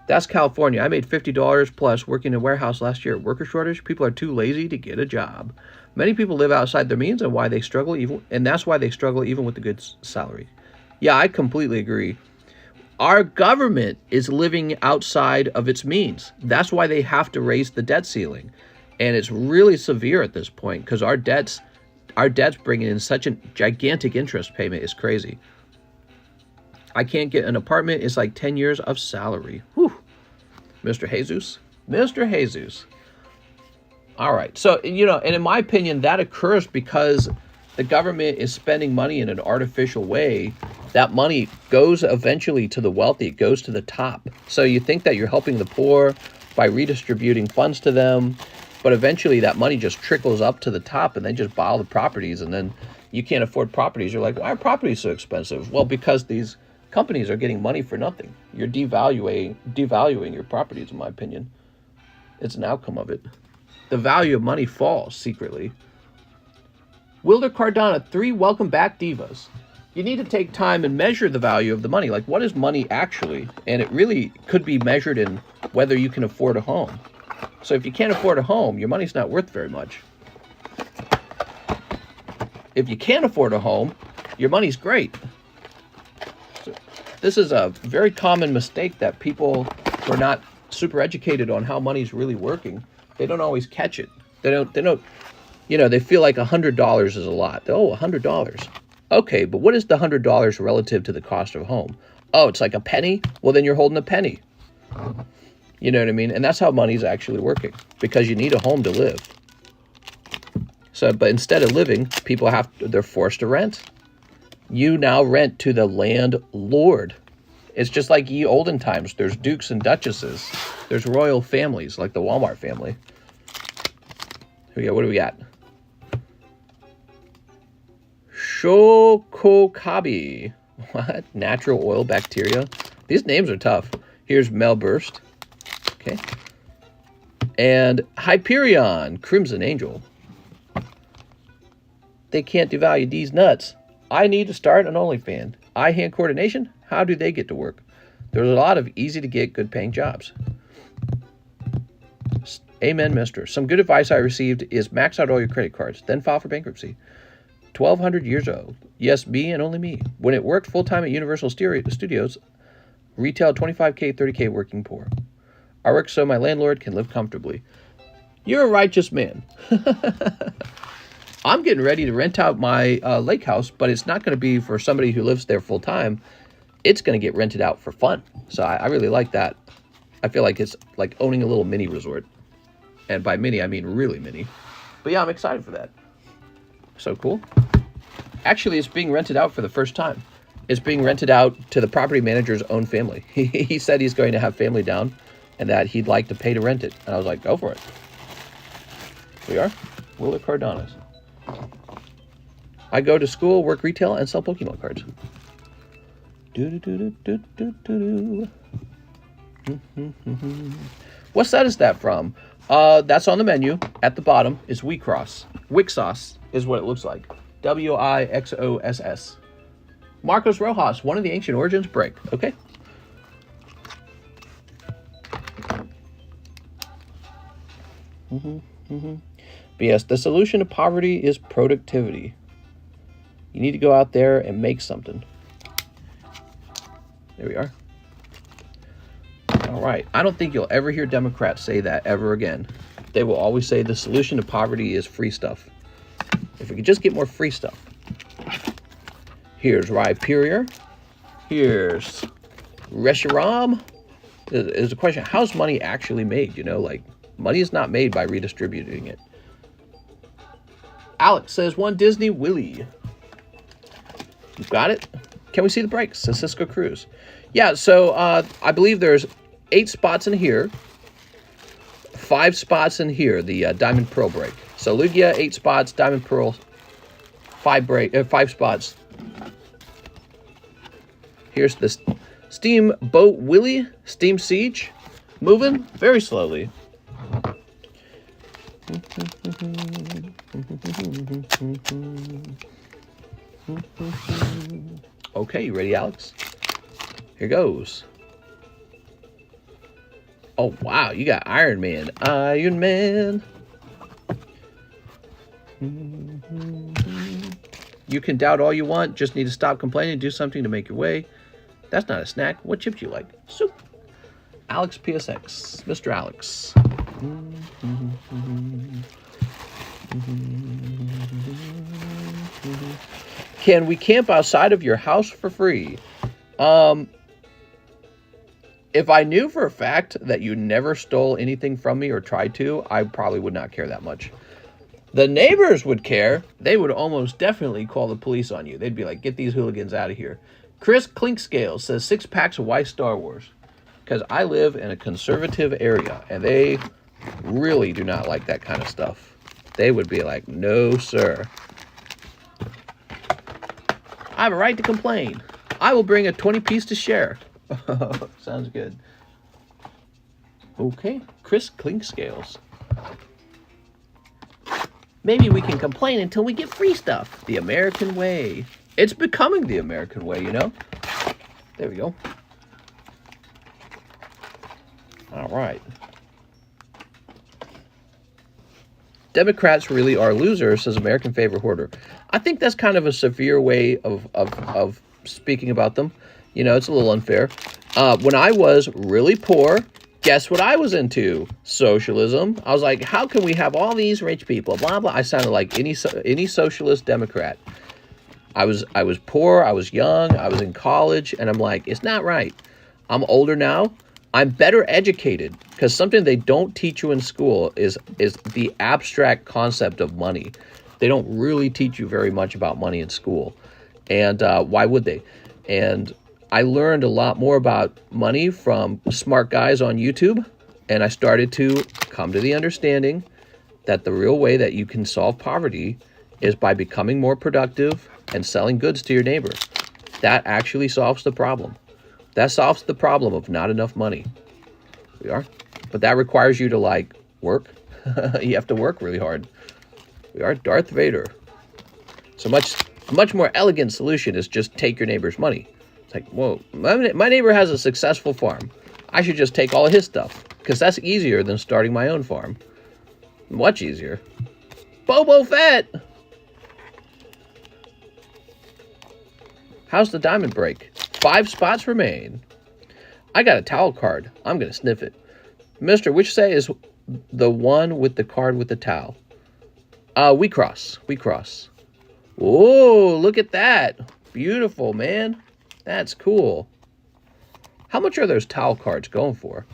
[SPEAKER 1] That's California. I made $50 plus working in a warehouse last year. Worker shortage. People are too lazy to get a job. Many people live outside their means, and that's why they struggle even with a good salary. Yeah, I completely agree. Our government is living outside of its means. That's why they have to raise the debt ceiling, and it's really severe at this point because our debts bringing in such a gigantic interest payment is crazy. I can't get an apartment. It's like 10 years of salary. Whew. Mr. Jesus. Mr. Jesus. All right. So, and in my opinion, that occurs because the government is spending money in an artificial way. That money goes eventually to the wealthy. It goes to the top. So you think that you're helping the poor by redistributing funds to them, but eventually that money just trickles up to the top and they just buy all the properties, and then you can't afford properties. You're like, why are properties so expensive? Well, because these companies are getting money for nothing. You're devaluing your properties, in my opinion. It's an outcome of it. The value of money falls secretly. Wilder Cardona, 3 welcome back divas. You need to take time and measure the value of the money. Like, what is money actually? And it really could be measured in whether you can afford a home. So if you can't afford a home, your money's not worth very much. If you can't afford a home, your money's great. This is a very common mistake that people who are not super educated on how money's really working, they don't always catch it. They don't, they feel like $100 is a lot. Oh, $100. Okay, but what is the $100 relative to the cost of a home? Oh, it's like a penny? Well, then you're holding a penny. You know what I mean? And that's how money's actually working, because you need a home to live. So, but instead of living, they're forced to rent. You now rent to the landlord. It's just like ye olden times. There's dukes and duchesses. There's royal families, like the Walmart family. Here we go. What do we got? Shokokabi. What? Natural oil bacteria? These names are tough. Here's Melburst. Okay. And Hyperion, Crimson Angel. They can't devalue these nuts. I need to start an OnlyFans. Eye-hand coordination? How do they get to work? There's a lot of easy-to-get, good-paying jobs. Amen, mister. Some good advice I received is max out all your credit cards, then file for bankruptcy. 1,200 years old. Yes, me and only me. When it worked full-time at Universal Studios, retail 25K, 30K working poor. I work so my landlord can live comfortably. You're a righteous man. I'm getting ready to rent out my lake house, but it's not going to be for somebody who lives there full-time. It's going to get rented out for fun. So I really like that. I feel like it's like owning a little mini resort. And by mini, I mean really mini. But yeah, I'm excited for that. So cool. Actually, it's being rented out for the first time. It's being rented out to the property manager's own family. He said he's going to have family down and that he'd like to pay to rent it. And I was like, go for it. We are. Will Cardonis. I go to school, work retail, and sell Pokemon cards. What set is that from? That's on the menu. At the bottom is Wixoss. Wixoss is what it looks like. Wixoss. Marcos Rojas, one of the Ancient Origins break. Okay. But yes, the solution to poverty is productivity. You need to go out there and make something. There we are. All right. I don't think you'll ever hear Democrats say that ever again. They will always say the solution to poverty is free stuff. If we could just get more free stuff. Here's Rhyperior. Here's Reshiram. There's a question, how's money actually made? You know, like, money is not made by redistributing it. Alex says, one Disney Willie. You got it? Can we see the breaks? Says Cisco Cruz. Yeah, so I believe there's 8 spots in here. 5 spots in here, the Diamond Pearl break. So Lugia, 8 spots. Diamond Pearl, 5 spots. Here's the Steamboat Willie. Steam Siege. Moving very slowly. Okay, you ready, Alex? Here goes. Oh, wow, you got Iron Man. Iron Man. You can doubt all you want. Just need to stop complaining and do something to make your way. That's not a snack. What chip do you like? Soup. Alex PSX. Mr. Alex. Can we camp outside of your house for free? If I knew for a fact that you never stole anything from me or tried to, I probably would not care that much. The neighbors would care. They would almost definitely call the police on you. They'd be like, get these hooligans out of here. Chris Clinkscale says 6 packs of White Star Wars. Because I live in a conservative area, and they really do not like that kind of stuff. They would be like, no, sir. I have a right to complain. I will bring a 20-piece to share. Sounds good. Okay, Chris Clinkscales. Maybe we can complain until we get free stuff. The American way. It's becoming the American way, you know? There we go. All right. Democrats really are losers, says American Favorite Hoarder. I think that's kind of a severe way of speaking about them. You know, it's a little unfair. When I was really poor, guess what I was into? Socialism. I was like, how can we have all these rich people? Blah, blah. I sounded like any socialist Democrat. I was poor, I was young, I was in college, and I'm like, it's not right. I'm older now. I'm better educated, because something they don't teach you in school is the abstract concept of money. They don't really teach you very much about money in school. And why would they? And I learned a lot more about money from smart guys on YouTube, and I started to come to the understanding that the real way that you can solve poverty is by becoming more productive and selling goods to your neighbor. That actually solves the problem. That solves the problem of not enough money. We are. But that requires you to, like, work. You have to work really hard. We are Darth Vader. So a much more elegant solution is just take your neighbor's money. It's like, whoa, my neighbor has a successful farm. I should just take all of his stuff, because that's easier than starting my own farm. Much easier. Boba Fett! How's the diamond break? 5 spots remain. I got a towel card. I'm going to sniff it. Mister, which say is the one with the card with the towel? We cross. We cross. Whoa, look at that. Beautiful, man. That's cool. How much are those towel cards going for?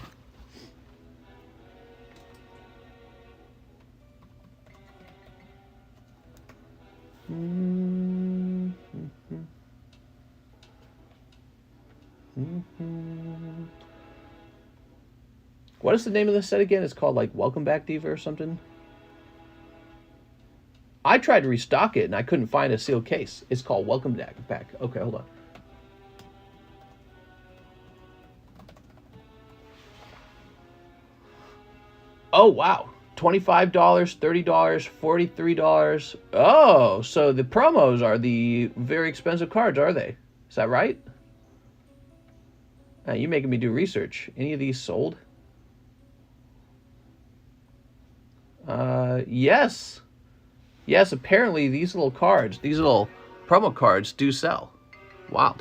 [SPEAKER 1] What is the name of this set again? It's called like Welcome Back Diva or something. I tried to restock it and I couldn't find a sealed case. It's called Welcome Back. Okay, hold on. Oh, wow. $25, $30, $43. Oh, so the promos are the very expensive cards, are they? Is that right? You're making me do research. Any of these sold? Yes. Yes, apparently these little cards, these little promo cards do sell. Wow.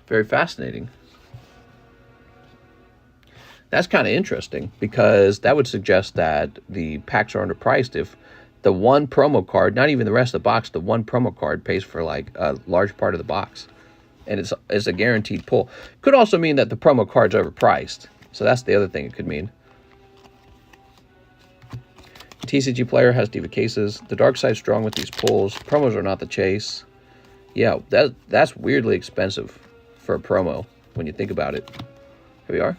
[SPEAKER 1] Very fascinating. That's kind of interesting because that would suggest that the packs are underpriced if the one promo card, not even the rest of the box, the one promo card pays for like a large part of the box. And it's a guaranteed pull. Could also mean that the promo card's overpriced. So that's the other thing it could mean. TCG player has diva cases. The dark side's strong with these pulls. Promos are not the chase. Yeah, that's weirdly expensive for a promo when you think about it. Here we are.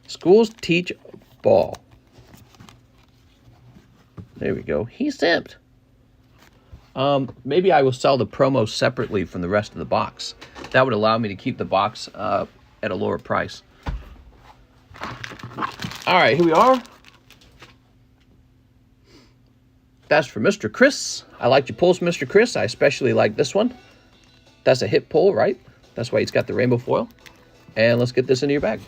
[SPEAKER 1] Schools teach ball. There we go. He simped. Maybe I will sell the promo separately from the rest of the box. That would allow me to keep the box at a lower price. All right, here we are. That's for Mr. Chris. I liked your pulls, Mr. Chris. I especially like this one. That's a hit pull, right? That's why he's got the rainbow foil. And let's get this into your bag.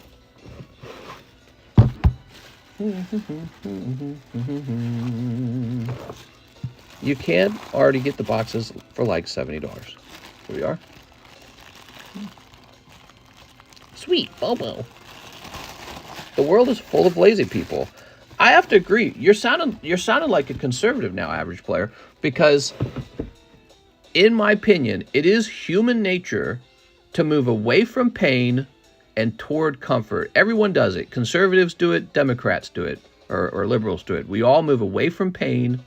[SPEAKER 1] You can already get the boxes for like $70. Here we are. Sweet Bobo. The world is full of lazy people. I have to agree. You're sounding like a conservative now, average player, because in my opinion, it is human nature to move away from pain and toward comfort. Everyone does it. Conservatives do it. Democrats do it. Or liberals do it. We all move away from pain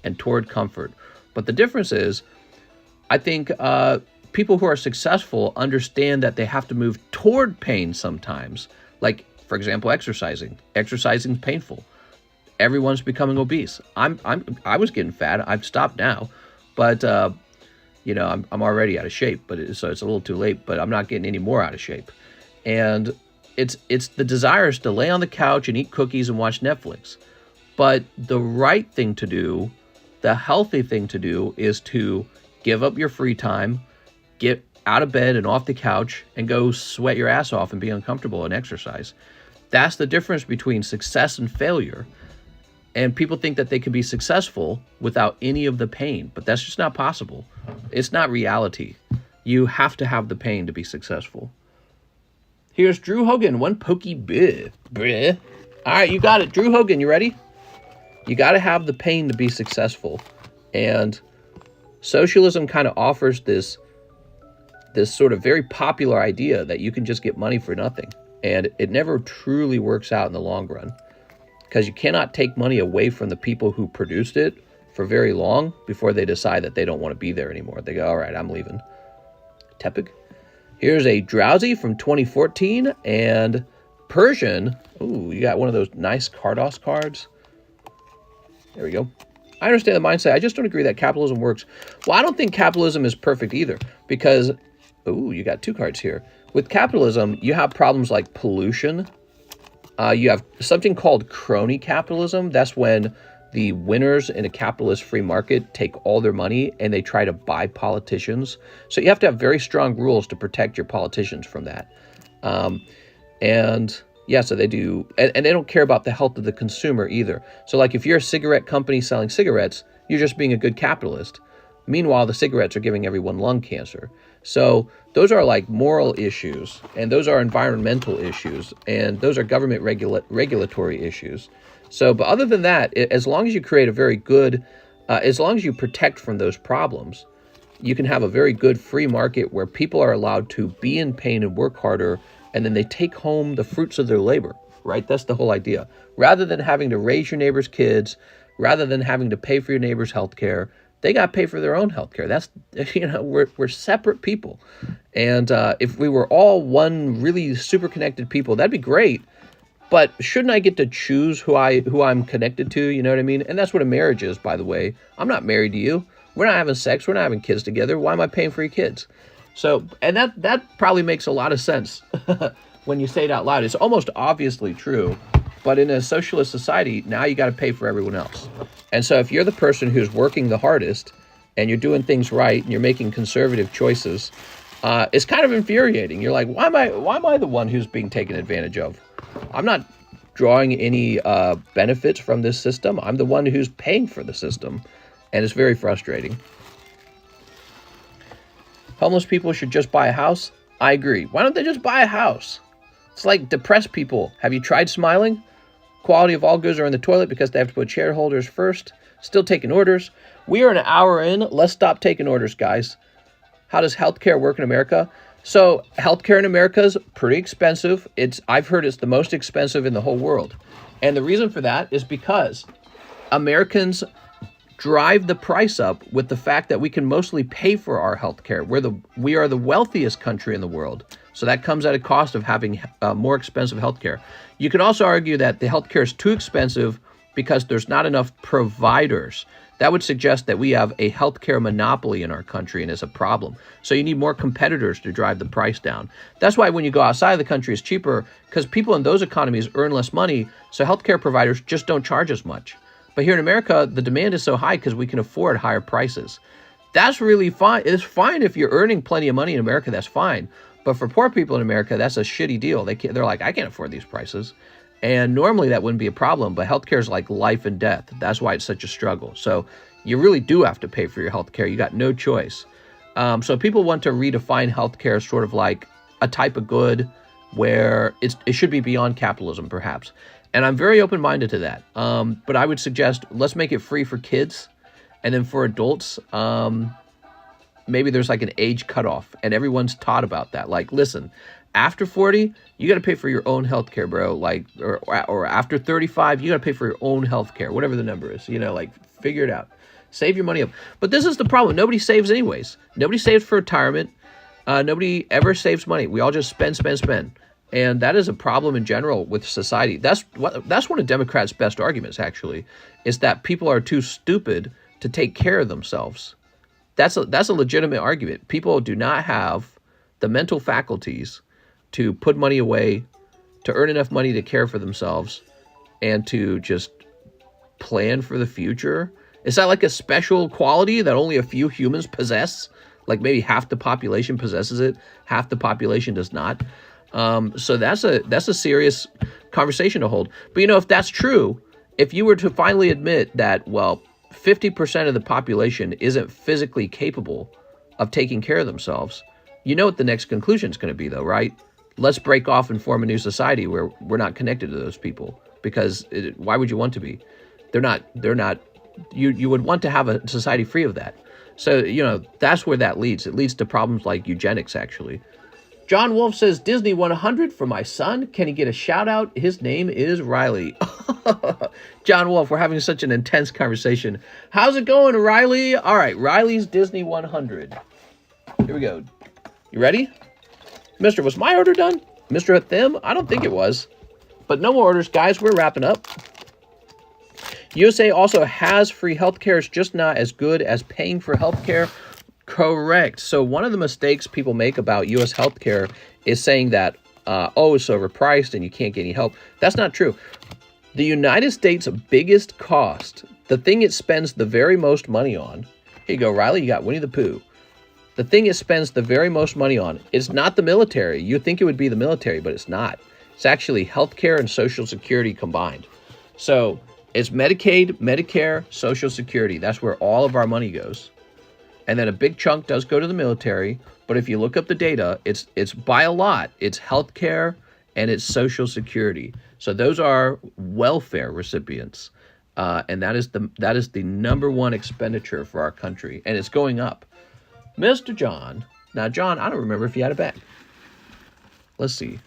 [SPEAKER 1] and toward comfort. But the difference is, I think people who are successful understand that they have to move toward pain sometimes. Like, for example, exercising. Exercising is painful. Everyone's becoming obese. I was getting fat. I've stopped now. But, you know, I'm already out of shape. So it's a little too late. But I'm not getting any more out of shape. And it's the desires to lay on the couch and eat cookies and watch Netflix. But the right thing to do, the healthy thing to do, is to give up your free time, get out of bed and off the couch, and go sweat your ass off and be uncomfortable and exercise. That's the difference between success and failure. And people think that they can be successful without any of the pain, but that's just not possible. It's not reality. You have the pain to be successful. Here's Drew Hogan, one PokeBRUH. All right, you got it. Drew Hogan, you ready? You got to have the pain to be successful. And socialism kind of offers this sort of very popular idea that you can just get money for nothing. And it never truly works out in the long run. Because you cannot take money away from the people who produced it for very long before they decide that they don't want to be there anymore. They go, all right, I'm leaving. Tepig. Here's a Drowsy from 2014 and Persian. Ooh, you got one of those nice Cardos cards. There we go. I understand the mindset. I just don't agree that capitalism works. Well, I don't think capitalism is perfect either because, ooh, you got 2 cards here. with capitalism, you have problems like pollution. You have something called crony capitalism. That's when the winners in a capitalist free market take all their money and they try to buy politicians. So you have to have very strong rules to protect your politicians from that. And yeah, so they do, and they don't care about the health of the consumer either. So like if you're a cigarette company selling cigarettes, you're just being a good capitalist. Meanwhile, the cigarettes are giving everyone lung cancer. So those are like moral issues, and those are environmental issues, and those are government regulatory issues. So, but other than that, as long as you create a very good, as long as you protect from those problems, you can have a very good free market where people are allowed to be in pain and work harder, and then they take home the fruits of their labor, right? That's the whole idea. Rather than having to raise your neighbor's kids, rather than having to pay for your neighbor's health care, they got to pay for their own health care. That's, you know, we're separate people. And if we were all one really super connected people, that'd be great. But shouldn't I get to choose who I'm connected to? You know what I mean? And that's what a marriage is, by the way. I'm not married to you. We're not having sex. We're not having kids together. Why am I paying for your kids? So, and that probably makes a lot of sense when you say it out loud. It's almost obviously true. But in a socialist society, now you got to pay for everyone else. And so if you're the person who's working the hardest and you're doing things right and you're making conservative choices, it's kind of infuriating. You're like, why am I the one who's being taken advantage of? I'm not drawing any benefits from this system. I'm the one who's paying for the system. And it's very frustrating. Homeless people should just buy a house. I agree. Why don't they just buy a house? It's like depressed people. Have you tried smiling? Quality of all goods are in the toilet because they have to put shareholders first. Still taking orders. We are an hour in. Let's stop taking orders, guys. How does healthcare work in America? So healthcare in America is pretty expensive. I've heard it's the most expensive in the whole world. And the reason for that is because Americans drive the price up with the fact that we can mostly pay for our healthcare. We are the wealthiest country in the world. So that comes at a cost of having more expensive healthcare. You can also argue that the healthcare is too expensive because there's not enough providers. That would suggest that we have a healthcare monopoly in our country, and it's a problem. So you need more competitors to drive the price down. That's why when you go outside of the country, it's cheaper because people in those economies earn less money, so healthcare providers just don't charge as much. But here in America, the demand is so high because we can afford higher prices. That's really fine. It's fine if you're earning plenty of money in America, that's fine. But for poor people in America, that's a shitty deal. They're like, I can't afford these prices. And normally that wouldn't be a problem, but healthcare is like life and death. That's why it's such a struggle. So you really do have to pay for your healthcare. You got no choice. So people want to redefine healthcare as sort of like a type of good where it should be beyond capitalism, perhaps. And I'm very open-minded to that. But I would suggest let's make it free for kids. And then for adults, maybe there's like an age cutoff, and everyone's taught about that. Like, listen, after 40, you got to pay for your own healthcare, bro. Like, or after 35, you got to pay for your own healthcare, whatever the number is. You know, like, figure it out. Save your money up. But this is the problem. Nobody saves anyways. Nobody saves for retirement. Nobody ever saves money. We all just spend. And that is a problem in general with society. That's one of Democrats' best arguments, actually, is that people are too stupid to take care of themselves. That's a legitimate argument. People do not have the mental faculties to put money away, to earn enough money to care for themselves, and to just plan for the future. Is that like a special quality that only a few humans possess? Like maybe half the population possesses it, half the population does not. So that's a serious conversation to hold. But you know, if that's true, if you were to finally admit that, well, 50% of the population isn't physically capable of taking care of themselves, you know what the next conclusion is going to be, though, right? Let's break off and form a new society where we're not connected to those people, because why would you want to be? They're not. You would want to have a society free of that. So, you know, that's where that leads. It leads to problems like eugenics, actually. John Wolf says, Disney 100 for my son. Can he get a shout out? His name is Riley. John Wolf, we're having such an intense conversation. How's it going, Riley? All right, Riley's Disney 100. Here we go. You ready? Mister, was my order done? Mr. Athim? I don't think it was. But no more orders, guys. We're wrapping up. USA also has free healthcare. It's just not as good as paying for healthcare. Correct. So one of the mistakes people make about U.S. healthcare is saying that, oh, it's overpriced and you can't get any help. That's not true. The United States' biggest cost, the thing it spends the very most money on, here you go, Riley, you got Winnie the Pooh. The thing it spends the very most money on is not the military. You think it would be the military, but it's not. It's actually healthcare and Social Security combined. So it's Medicaid, Medicare, Social Security. That's where all of our money goes. And then a big chunk does go to the military. But if you look up the data, it's by a lot. It's healthcare and it's Social Security. So those are welfare recipients. And that is the #1 expenditure for our country. And it's going up. Mr. John. Now, John, I don't remember if you had a bag. Let's see.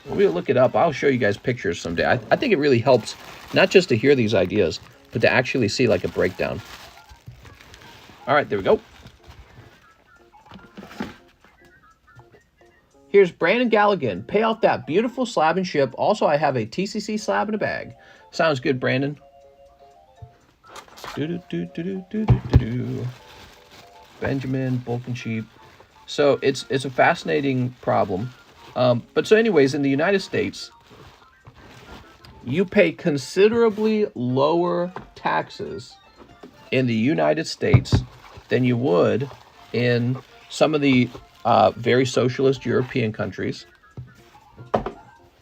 [SPEAKER 1] We'll look it up. I'll show you guys pictures someday. I think it really helps, not just to hear these ideas, but to actually see like a breakdown. All right, there we go. Here's Brandon Galligan. Pay off that beautiful slab and ship. Also, I have a TCC slab in a bag. Sounds good, Brandon. Benjamin, bulk and sheep. So it's a fascinating problem. But so anyways, in the United States, you pay considerably lower taxes in the United States than you would in some of the very socialist European countries.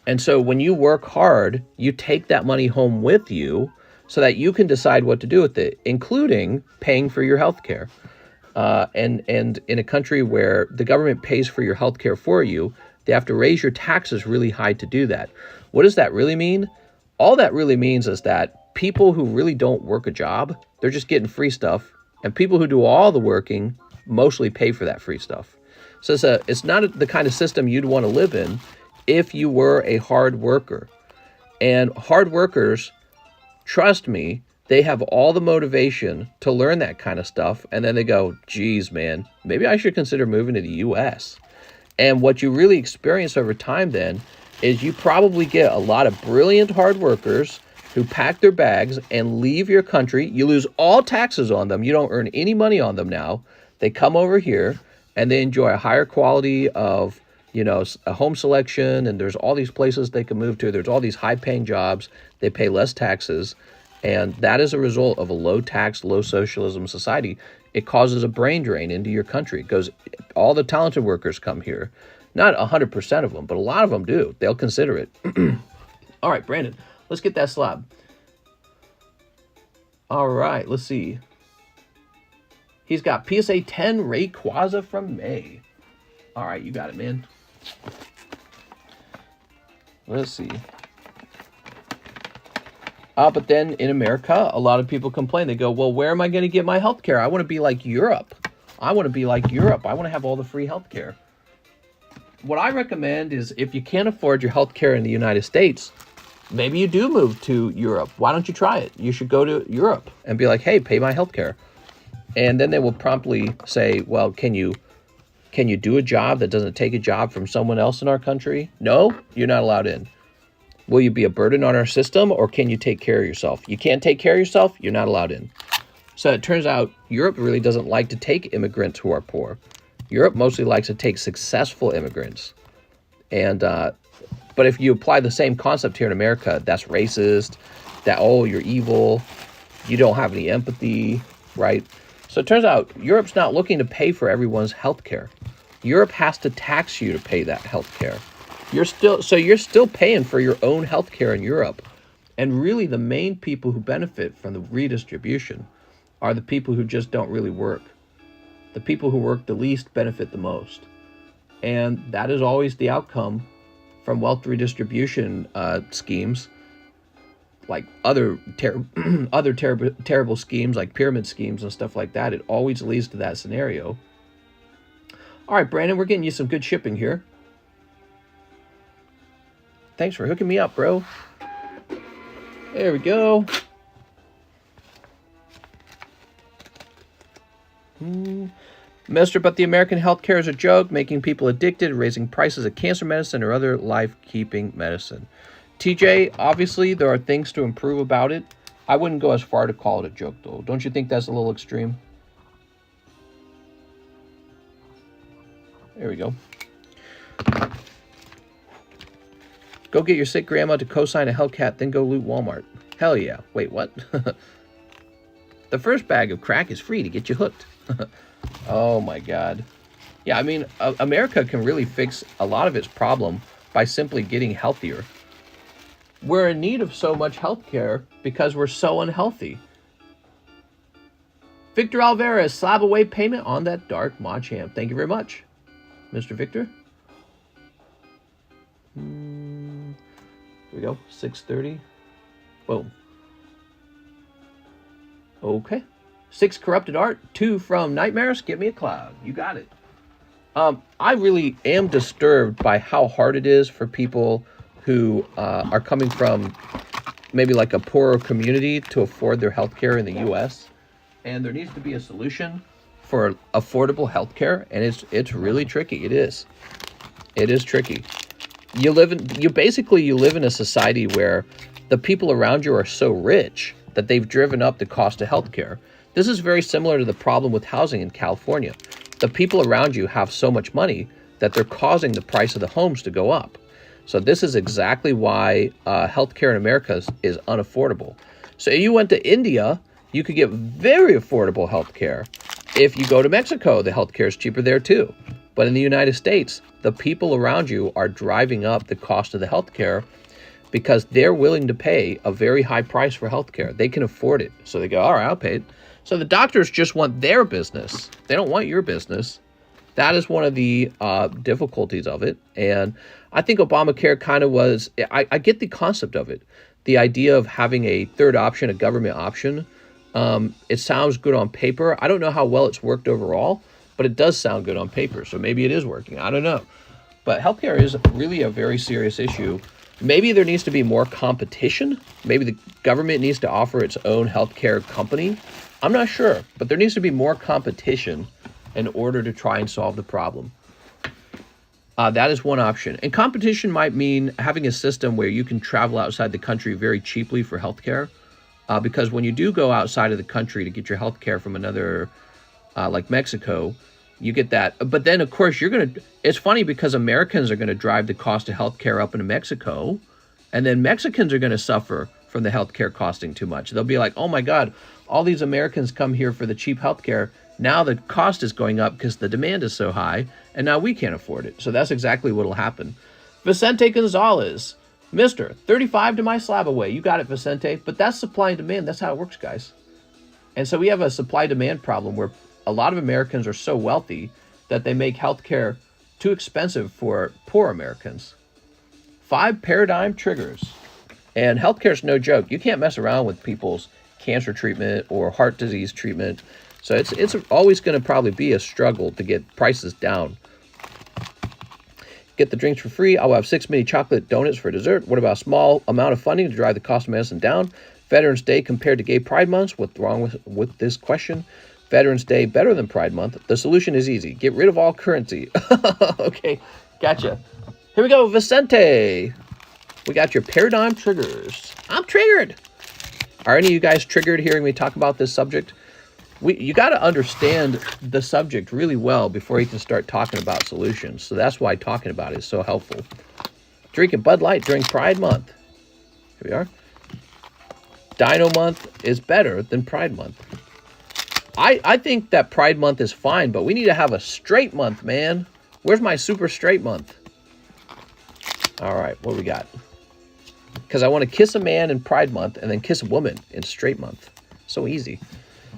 [SPEAKER 1] And so when you work hard, you take that money home with you so that you can decide what to do with it, including paying for your health care. And in a country where the government pays for your health care for you, they have to raise your taxes really high to do that. What does that really mean? All that really means is that people who really don't work a job, they're just getting free stuff. And people who do all the working mostly pay for that free stuff. So it's not the kind of system you'd want to live in if you were a hard worker. And hard workers, trust me, they have all the motivation to learn that kind of stuff. And then they go, geez, man, maybe I should consider moving to the U.S. And what you really experience over time then is you probably get a lot of brilliant hard workers who pack their bags and leave your country. You lose all taxes on them. You don't earn any money on them now. They come over here and they enjoy a higher quality of, a home selection. And there's all these places they can move to. There's all these high-paying jobs. They pay less taxes. And that is a result of a low-tax, low-socialism society. It causes a brain drain into your country. It goes, all the talented workers come here. Not 100% of them, but a lot of them do. They'll consider it. All right, Brandon, let's get that slab. All right, let's see. He's got PSA 10 Rayquaza from May. All right, you got it, man. Let's see. But then in America, a lot of people complain. They go, well, where am I going to get my health care? I want to be like Europe. I want to have all the free health care. What I recommend is if you can't afford your health care in the United States, maybe you do move to Europe. Why don't you try it? You should go to Europe and be like, hey, pay my health care. And then they will promptly say, well, can you do a job that doesn't take a job from someone else in our country? No, you're not allowed in. Will you be a burden on our system, or can you take care of yourself? You can't take care of yourself, you're not allowed in. So it turns out Europe really doesn't like to take immigrants who are poor. Europe mostly likes to take successful immigrants. And but if you apply the same concept here in America, that's racist, that, oh, you're evil, you don't have any empathy, right? So it turns out Europe's not looking to pay for everyone's health care. Europe has to tax you to pay that health care. You're still paying for your own health care in Europe. And really the main people who benefit from the redistribution are the people who just don't really work. The people who work the least benefit the most. And that is always the outcome from wealth redistribution schemes, like other terrible schemes like pyramid schemes and stuff like that. It always leads to that scenario. All right, Brandon, we're getting you some good shipping here. Thanks for hooking me up, bro. There we go. Mister, but the American healthcare is a joke, making people addicted, raising prices of cancer medicine or other life-keeping medicine. TJ, obviously there are things to improve about it. I wouldn't go as far to call it a joke, though. Don't you think that's a little extreme? There we go. Go get your sick grandma to co-sign a Hellcat, then go loot Walmart. Hell yeah. Wait, what? The first bag of crack is free to get you hooked. Oh my God. Yeah, I mean, America can really fix a lot of its problem by simply getting healthier. We're in need of so much healthcare because we're so unhealthy. Victor Alvarez, slab away payment on that dark Machamp. Thank you very much, Mr. Victor. Here we go, 630. Boom. Okay. 6 corrupted art, 2 from Nightmares. Give me a cloud. You got it. I really am disturbed by how hard it is for people who are coming from maybe like a poorer community to afford their healthcare in the U.S. And there needs to be a solution for affordable healthcare, and it's really tricky. It is tricky. You live in a society where the people around you are so rich that they've driven up the cost of healthcare. This is very similar to the problem with housing in California. The people around you have so much money that they're causing the price of the homes to go up. So this is exactly why healthcare in America is unaffordable. So if you went to India, you could get very affordable healthcare. If you go to Mexico, the healthcare is cheaper there too. But in the United States, the people around you are driving up the cost of the healthcare because they're willing to pay a very high price for healthcare. They can afford it. So they go, all right, I'll pay it. So the doctors just want their business. They don't want your business. That is one of the difficulties of it. And I think Obamacare kind of was, I get the concept of it. The idea of having a third option, a government option. It sounds good on paper. I don't know how well it's worked overall, but it does sound good on paper. So maybe it is working. I don't know. But healthcare is really a very serious issue. Maybe there needs to be more competition. Maybe the government needs to offer its own healthcare company. I'm not sure, but there needs to be more competition in order to try and solve the problem. That is one option. And competition might mean having a system where you can travel outside the country very cheaply for healthcare. Because when you do go outside of the country to get your healthcare from another, like Mexico, you get that. But then, of course, it's funny because Americans are going to drive the cost of healthcare up into Mexico. And then Mexicans are going to suffer from the healthcare costing too much. They'll be like, oh my God, all these Americans come here for the cheap healthcare. Now the cost is going up because the demand is so high, and now we can't afford it. So that's exactly what will happen. Vicente Gonzalez, Mr. 35 to my slab away. You got it, Vicente. But that's supply and demand. That's how it works, guys. And so we have a supply-demand problem where a lot of Americans are so wealthy that they make healthcare too expensive for poor Americans. 5 paradigm triggers. And healthcare is no joke. You can't mess around with people's cancer treatment or heart disease treatment. So it's always going to probably be a struggle to get prices down. Get the drinks for free. I'll have 6 mini chocolate donuts for dessert. What about a small amount of funding to drive the cost of medicine down? Veterans Day compared to Gay Pride Months. What's wrong with this question? Veterans Day better than Pride Month. The solution is easy. Get rid of all currency. Okay, gotcha. Here we go, Vicente. We got your paradigm triggers. I'm triggered. Are any of you guys triggered hearing me talk about this subject? You got to understand the subject really well before you can start talking about solutions. So that's why talking about it is so helpful. Drinking Bud Light during Pride Month. Here we are. Dino Month is better than Pride Month. I think that Pride Month is fine, but we need to have a straight month, man. Where's my super straight month? All right, what do we got? Because I want to kiss a man in Pride Month and then kiss a woman in straight month. So easy.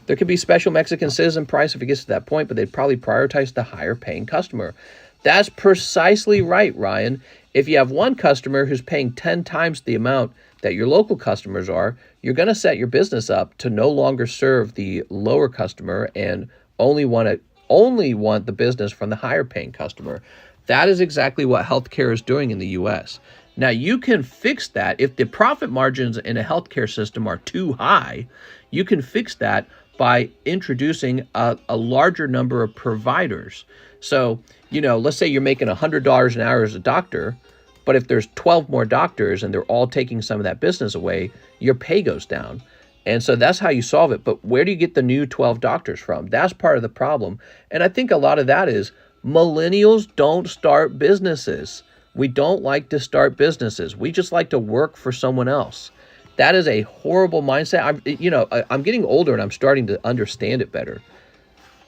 [SPEAKER 1] There could be special Mexican citizen price if it gets to that point, but they'd probably prioritize the higher paying customer. That's precisely right, Ryan. If you have one customer who's paying 10 times the amount that your local customers are, you're going to set your business up to no longer serve the lower customer and only want the business from the higher paying customer. That is exactly what healthcare is doing in the U.S. Now, you can fix that. If the profit margins in a healthcare system are too high, you can fix that by introducing a larger number of providers. So, let's say you're making $100 an hour as a doctor, but if there's 12 more doctors and they're all taking some of that business away, your pay goes down. And so that's how you solve it. But where do you get the new 12 doctors from? That's part of the problem. And I think a lot of that is millennials don't start businesses. We don't like to start businesses. We just like to work for someone else. That is a horrible mindset. I'm getting older and I'm starting to understand it better.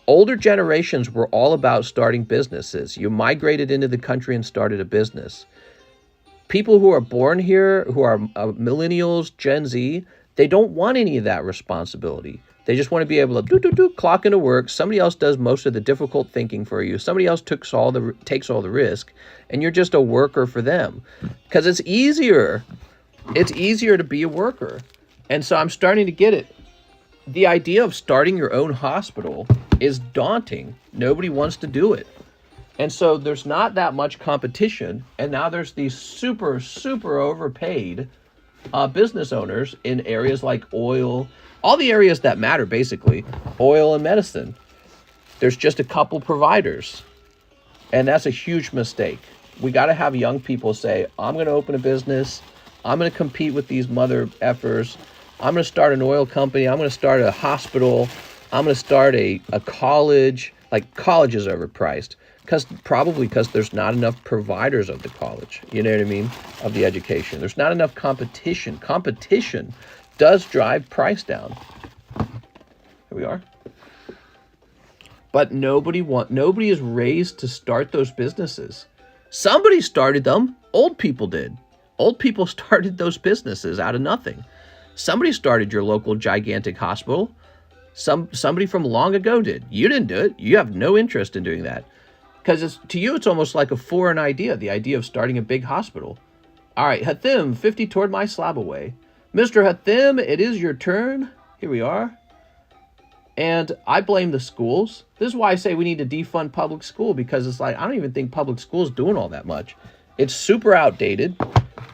[SPEAKER 1] Older generations were all about starting businesses. You migrated into the country and started a business. People who are born here, who are millennials, Gen Z, they don't want any of that responsibility. They just want to be able to clock into work. Somebody else does most of the difficult thinking for you. Somebody else takes all the risk, and you're just a worker for them. Because it's easier. It's easier to be a worker. And so I'm starting to get it. The idea of starting your own hospital is daunting. Nobody wants to do it. And so there's not that much competition. And now there's these super, super overpaid business owners in areas like oil, all the areas that matter, basically, oil and medicine. There's just a couple providers. And that's a huge mistake. We got to have young people say, I'm going to open a business. I'm going to compete with these mother effers. I'm going to start an oil company. I'm going to start a hospital. I'm going to start a college. Like, college is overpriced. Probably because there's not enough providers of the college, you know what I mean, of the education. There's not enough competition. Competition does drive price down. Here we are. But nobody is raised to start those businesses. Somebody started them. Old people did. Old people started those businesses out of nothing. Somebody started your local gigantic hospital. Somebody from long ago did. You didn't do it. You have no interest in doing that. Because to you, it's almost like a foreign idea, the idea of starting a big hospital. All right, Hathim, 50 toward my slab away. Mr. Hathim, it is your turn. Here we are. And I blame the schools. This is why I say we need to defund public school, because it's like, I don't even think public school is doing all that much. It's super outdated.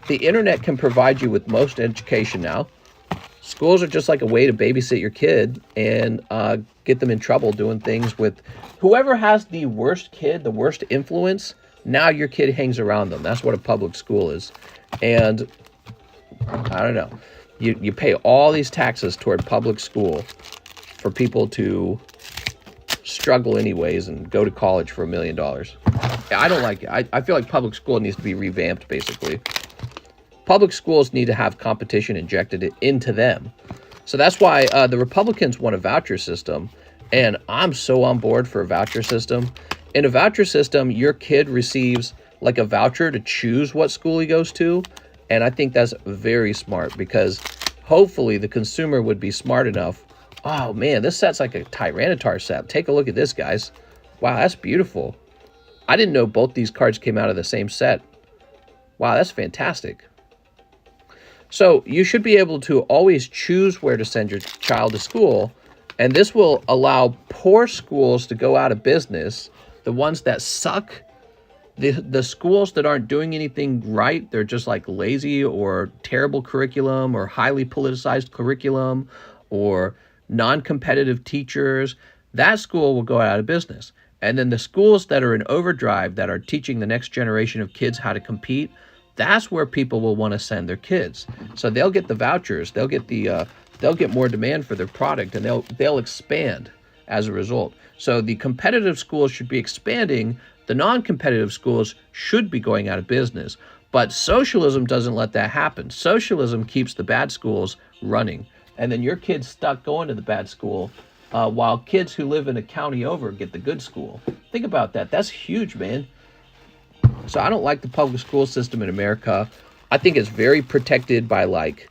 [SPEAKER 1] The internet can provide you with most education now. Schools are just like a way to babysit your kid and get them in trouble doing things with whoever has the worst kid, the worst influence. Now your kid hangs around them. That's what a public school is. And I don't know. You pay all these taxes toward public school for people to struggle anyways and go to college for $1 million. I don't like it. I feel like public school needs to be revamped, basically. Public schools need to have competition injected into them. So that's why the Republicans want a voucher system. And I'm so on board for a voucher system. In a voucher system, your kid receives like a voucher to choose what school he goes to. And I think that's very smart, because hopefully the consumer would be smart enough. Oh man, this set's like a Tyranitar set. Take a look at this, guys. Wow, that's beautiful. I didn't know both these cards came out of the same set. Wow, that's fantastic. So you should be able to always choose where to send your child to school, and this will allow poor schools to go out of business, the ones that suck, the schools that aren't doing anything right. They're just like lazy or terrible curriculum or highly politicized curriculum or non-competitive teachers. That school will go out of business. And then the schools that are in overdrive, that are teaching the next generation of kids how to compete, that's where people will want to send their kids. So they'll get the vouchers, they'll get more demand for their product, and they'll expand as a result. So the competitive schools should be expanding, the non-competitive schools should be going out of business. But socialism doesn't let that happen. Socialism keeps the bad schools running, and then your kid's stuck going to the bad school, while kids who live in a county over get the good school. Think about that. That's huge, man. So I don't like the public school system in America. I think it's very protected by like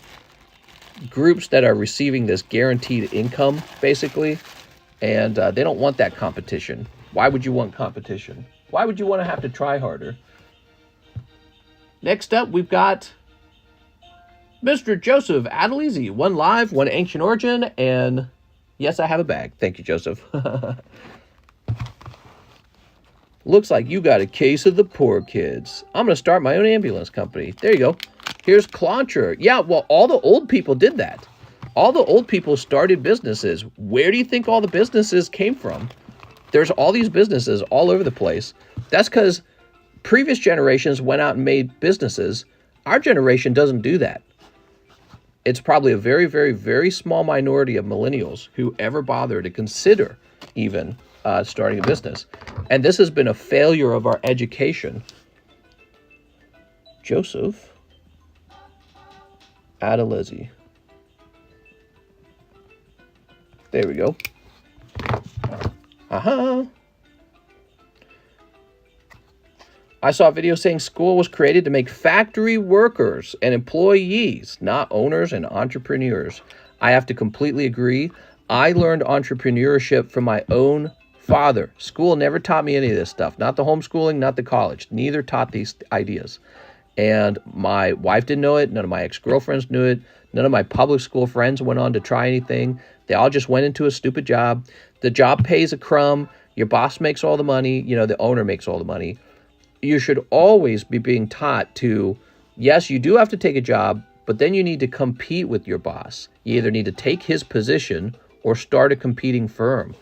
[SPEAKER 1] groups that are receiving this guaranteed income, basically. And they don't want that competition. Why would you want competition? Why would you want to have to try harder? Next up, we've got Mr. Joseph Adelizi. One live, one ancient origin, and yes, I have a bag. Thank you, Joseph. Looks like you got a case of the poor kids. I'm going to start my own ambulance company. There you go. Here's Clauncher. Yeah, well, all the old people did that. All the old people started businesses. Where do you think all the businesses came from? There's all these businesses all over the place. That's because previous generations went out and made businesses. Our generation doesn't do that. it's probably a very, very, very small minority of millennials who ever bother to consider even starting a business. And this has been a failure of our education. Joseph Adalezi. There we go. I saw a video saying school was created to make factory workers and employees, not owners and entrepreneurs. I have to completely agree. I learned entrepreneurship from my own father. School never taught me any of this stuff. Not the homeschooling, not the college. Neither taught these ideas. And my wife didn't know it. None of my ex-girlfriends knew it. None of my public school friends went on to try anything. They all just went into a stupid job. The job pays a crumb. Your boss makes all the money. You know, the owner makes all the money. You should always be being taught to, yes, you do have to take a job, but then you need to compete with your boss. You either need to take his position or start a competing firm.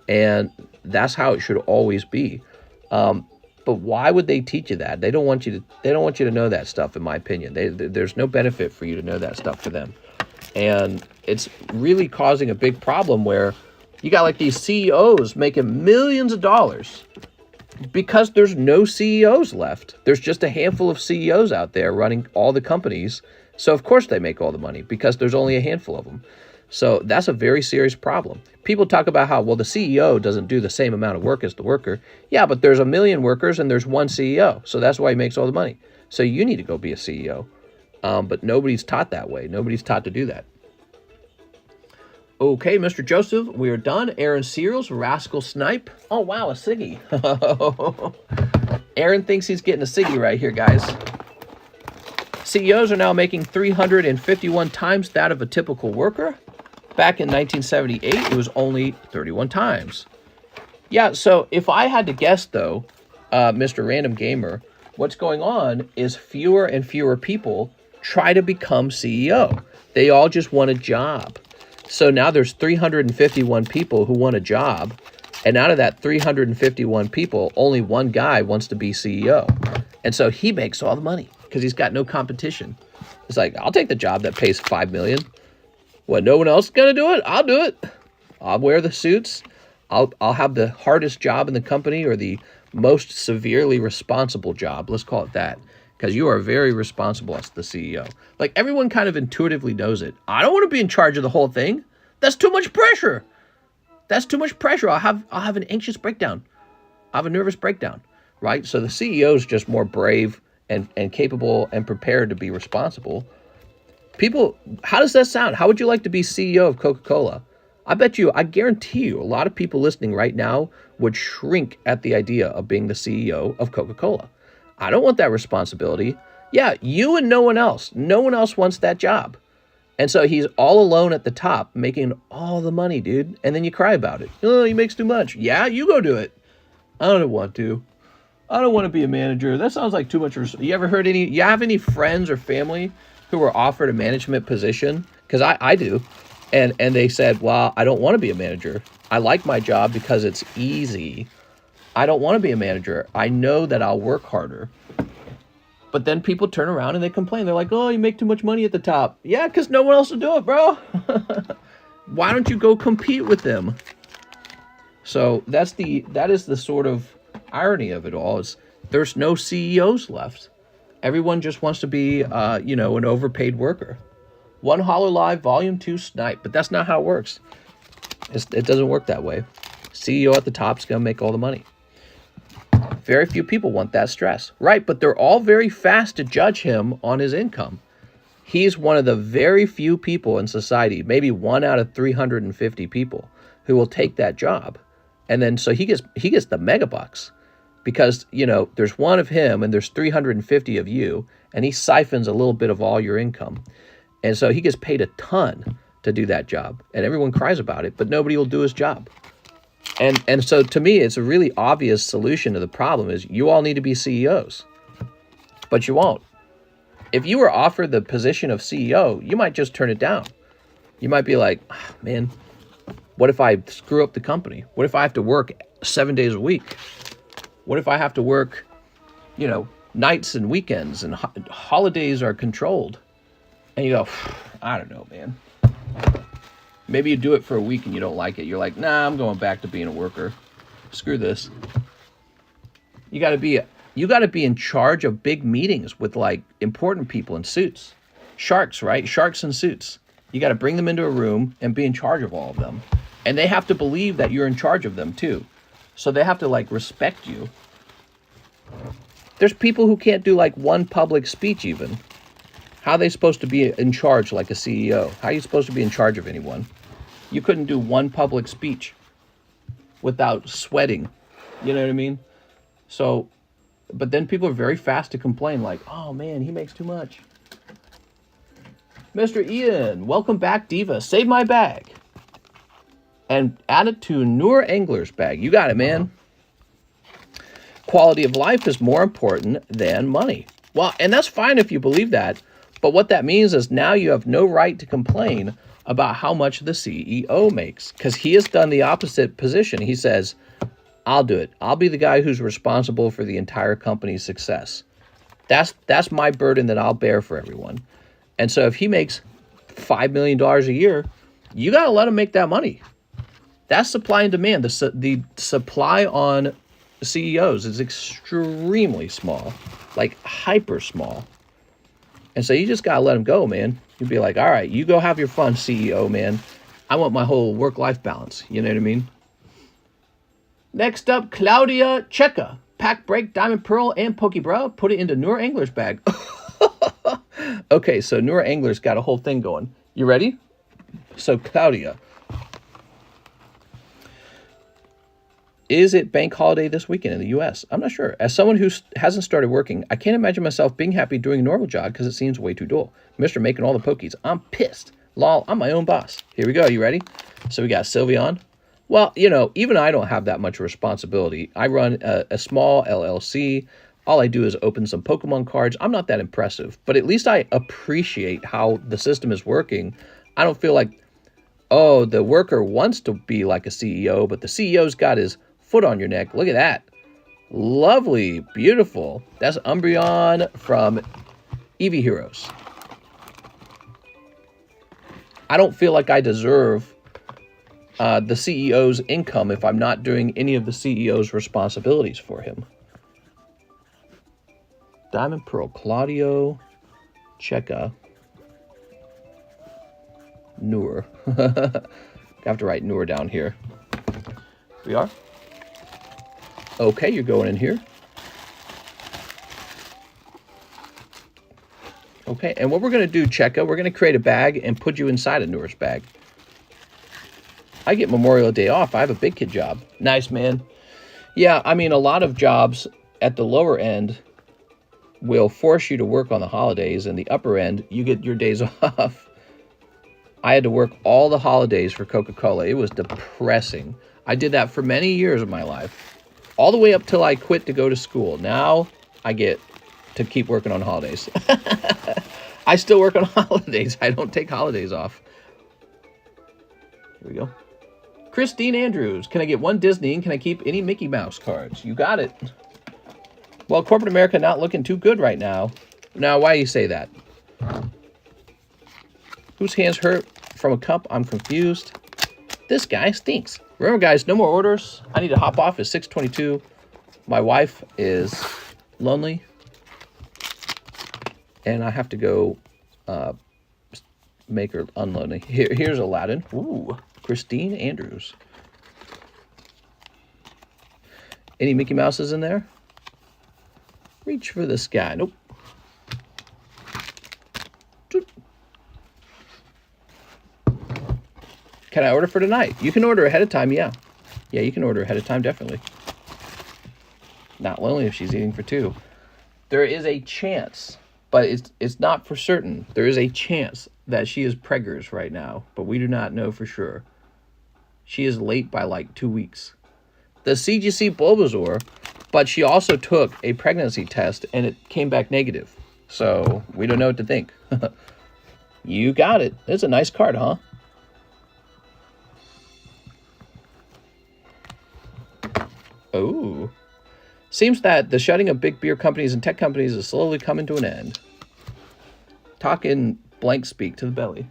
[SPEAKER 1] And that's how it should always be. But why would they teach you that? They don't want you to know that stuff, in my opinion. There's no benefit for you to know that stuff for them. And it's really causing a big problem where you got like these CEOs making millions of dollars because there's no CEOs left. There's just a handful of CEOs out there running all the companies. So of course they make all the money because there's only a handful of them. So that's a very serious problem. People talk about how, well, the CEO doesn't do the same amount of work as the worker. Yeah, but there's a million workers and there's one CEO. So that's why he makes all the money. So you need to go be a CEO. But nobody's taught that way. Nobody's taught to do that. Okay, Mr. Joseph, we are done. Aaron Cereals, Rascal Snipe. Oh, wow, a Siggy. Aaron thinks he's getting a Siggy right here, guys. CEOs are now making 351 times that of a typical worker. Back in 1978, it was only 31 times. Yeah, so if I had to guess, though, Mr. Random Gamer, what's going on is fewer and fewer people try to become CEO. They all just want a job. So now there's 351 people who want a job. And out of that 351 people, only one guy wants to be CEO. And so he makes all the money because he's got no competition. It's like, I'll take the job that pays $5 million. What, no one else is going to do it? I'll do it. I'll wear the suits. I'll have the hardest job in the company or the most severely responsible job. Let's call it that. Because you are very responsible as the CEO. Like, everyone kind of intuitively knows it. I don't want to be in charge of the whole thing. That's too much pressure. That's too much pressure. I'll have an anxious breakdown. I'll have a nervous breakdown, right? So the CEO is just more brave and capable and prepared to be responsible. People, how does that sound? How would you like to be CEO of Coca-Cola? I guarantee you, a lot of people listening right now would shrink at the idea of being the CEO of Coca-Cola. I don't want that responsibility. Yeah, you and no one else. No one else wants that job. And so he's all alone at the top, making all the money, dude. And then you cry about it. Oh, he makes too much. Yeah, you go do it. I don't want to. I don't want to be a manager. That sounds like too much. You have any friends or family who were offered a management position? Because I do. And they said, well, I don't want to be a manager. I like my job because it's easy. I don't want to be a manager. I know that I'll work harder. But then people turn around and they complain. They're like, oh, you make too much money at the top. Yeah, because no one else will do it, bro. Why don't you go compete with them? So that is the sort of irony of it all. Is there's no CEOs left. Everyone just wants to be, an overpaid worker. One Hololive Volume 2 Snipe. But that's not how it works. It doesn't work that way. CEO at the top is going to make all the money. Very few people want that stress. Right, but they're all very fast to judge him on his income. He's one of the very few people in society, maybe 1 out of 350 people, who will take that job. And then so he gets the mega bucks because, there's one of him and there's 350 of you, and he siphons a little bit of all your income. And so he gets paid a ton to do that job. And everyone cries about it, but nobody will do his job. And so to me, it's a really obvious solution to the problem is you all need to be CEOs, but you won't. If you were offered the position of CEO, you might just turn it down. You might be like, oh, man, what if I screw up the company? What if I have to work 7 days a week? What if I have to work, nights and weekends and holidays are controlled? And you go, I don't know, man. Maybe you do it for a week and you don't like it. You're like, nah, I'm going back to being a worker. Screw this. You got to be in charge of big meetings with like important people in suits. Sharks, right? Sharks in suits. You got to bring them into a room and be in charge of all of them. And they have to believe that you're in charge of them too. So they have to like respect you. There's people who can't do like one public speech even. How are they supposed to be in charge like a CEO? How are you supposed to be in charge of anyone? You couldn't do one public speech without sweating. You know what I mean? So, but then people are very fast to complain like, oh man, he makes too much. Mr. Ian, welcome back, Diva. Save my bag. And add it to Noor Angler's bag. You got it, man. Quality of life is more important than money. Well, and that's fine if you believe that. But what that means is now you have no right to complain about how much the CEO makes. Because he has done the opposite position. He says, I'll do it. I'll be the guy who's responsible for the entire company's success. That's my burden that I'll bear for everyone. And so if he makes $5 million a year, you got to let him make that money. That's supply and demand. The supply on CEOs is extremely small, like hyper small. And so you just got to let them go, man. You'd be like, all right, you go have your fun, CEO, man. I want my whole work-life balance. You know what I mean? Next up, Claudia Checa. Pack Break, Diamond Pearl, and PokeBRUH. Put it into Noor Angler's bag. Okay, so Noor Angler's got a whole thing going. You ready? So, Claudia. Is it bank holiday this weekend in the U.S.? I'm not sure. As someone who hasn't started working, I can't imagine myself being happy doing a normal job because it seems way too dull. Mr. Making all the pokies. I'm pissed. Lol, I'm my own boss. Here we go. You ready? So we got Sylvia on. Well, you know, even I don't have that much responsibility. I run a small LLC. All I do is open some Pokemon cards. I'm not that impressive, but at least I appreciate how the system is working. I don't feel like, oh, the worker wants to be like a CEO, but the CEO's got his foot on your neck. Look at that. Lovely. Beautiful. That's Umbreon from Eevee Heroes. I don't feel like I deserve the CEO's income if I'm not doing any of the CEO's responsibilities for him. Diamond Pearl, Claudio Checa, Noor. I have to write Noor down here. We are. Okay, you're going in here. Okay, and what we're going to do, Checa, we're going to create a bag and put you inside of Noor's bag. I get Memorial Day off. I have a big kid job. Nice, man. Yeah, I mean, a lot of jobs at the lower end will force you to work on the holidays, and the upper end, you get your days off. I had to work all the holidays for Coca-Cola. It was depressing. I did that for many years of my life, all the way up till I quit to go to school. Now I get to keep working on holidays. I still work on holidays. I don't take holidays off. Here we go. Christine Andrews, can I get one Disney and can I keep any Mickey Mouse cards? You got it. Well, corporate America not looking too good right now. Now, why do you say that? Whose hands hurt from a cup? I'm confused. This guy stinks. Remember, guys, no more orders. I need to hop off. It's 6:22. My wife is lonely. And I have to go make her unlonely. Here's Aladdin. Ooh, Christine Andrews. Any Mickey Mouses in there? Reach for the sky. Nope. Can I order for tonight? You can order ahead of time, yeah. Yeah, you can order ahead of time, definitely. Not lonely if she's eating for two. There is a chance, but it's not for certain. There is a chance that she is preggers right now, but we do not know for sure. She is late by like 2 weeks. The CGC Bulbasaur, but she also took a pregnancy test and it came back negative. So we don't know what to think. You got it. It's a nice card, huh? Oh. Seems that the shutting of big beer companies and tech companies is slowly coming to an end. Talking Blank speak to the belly.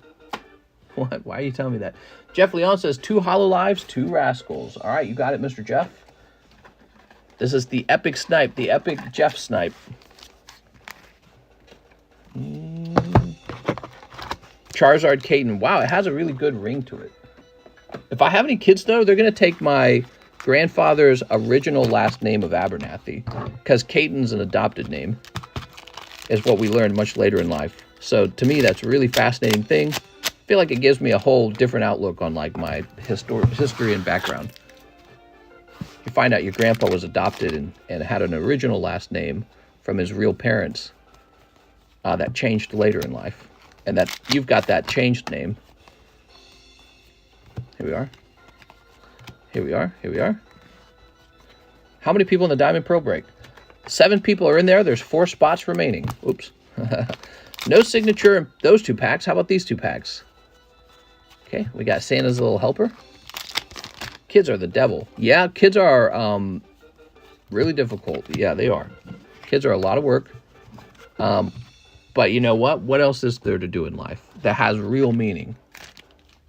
[SPEAKER 1] What? Why are you telling me that? Jeff Leon says 2 hollow lives, 2 rascals. All right, you got it, Mr. Jeff. This is the epic snipe, the epic Jeff snipe. Charizard Caton. Wow, it has a really good ring to it. If I have any kids, though, they're going to take my grandfather's original last name of Abernathy, because Caton's an adopted name, is what we learned much later in life. So to me, that's a really fascinating thing. I feel like it gives me a whole different outlook on like my history and background. You find out your grandpa was adopted and had an original last name from his real parents that changed later in life, and that you've got that changed name. Here we are. Here we are. Here we are. How many people in the Diamond Pearl break? 7 people are in there. There's 4 spots remaining. Oops. No signature in those 2 packs. How about these 2 packs? Okay, we got Santa's little helper. Kids are the devil. Yeah, kids are really difficult. Yeah, they are. Kids are a lot of work. But you know what? What else is there to do in life that has real meaning?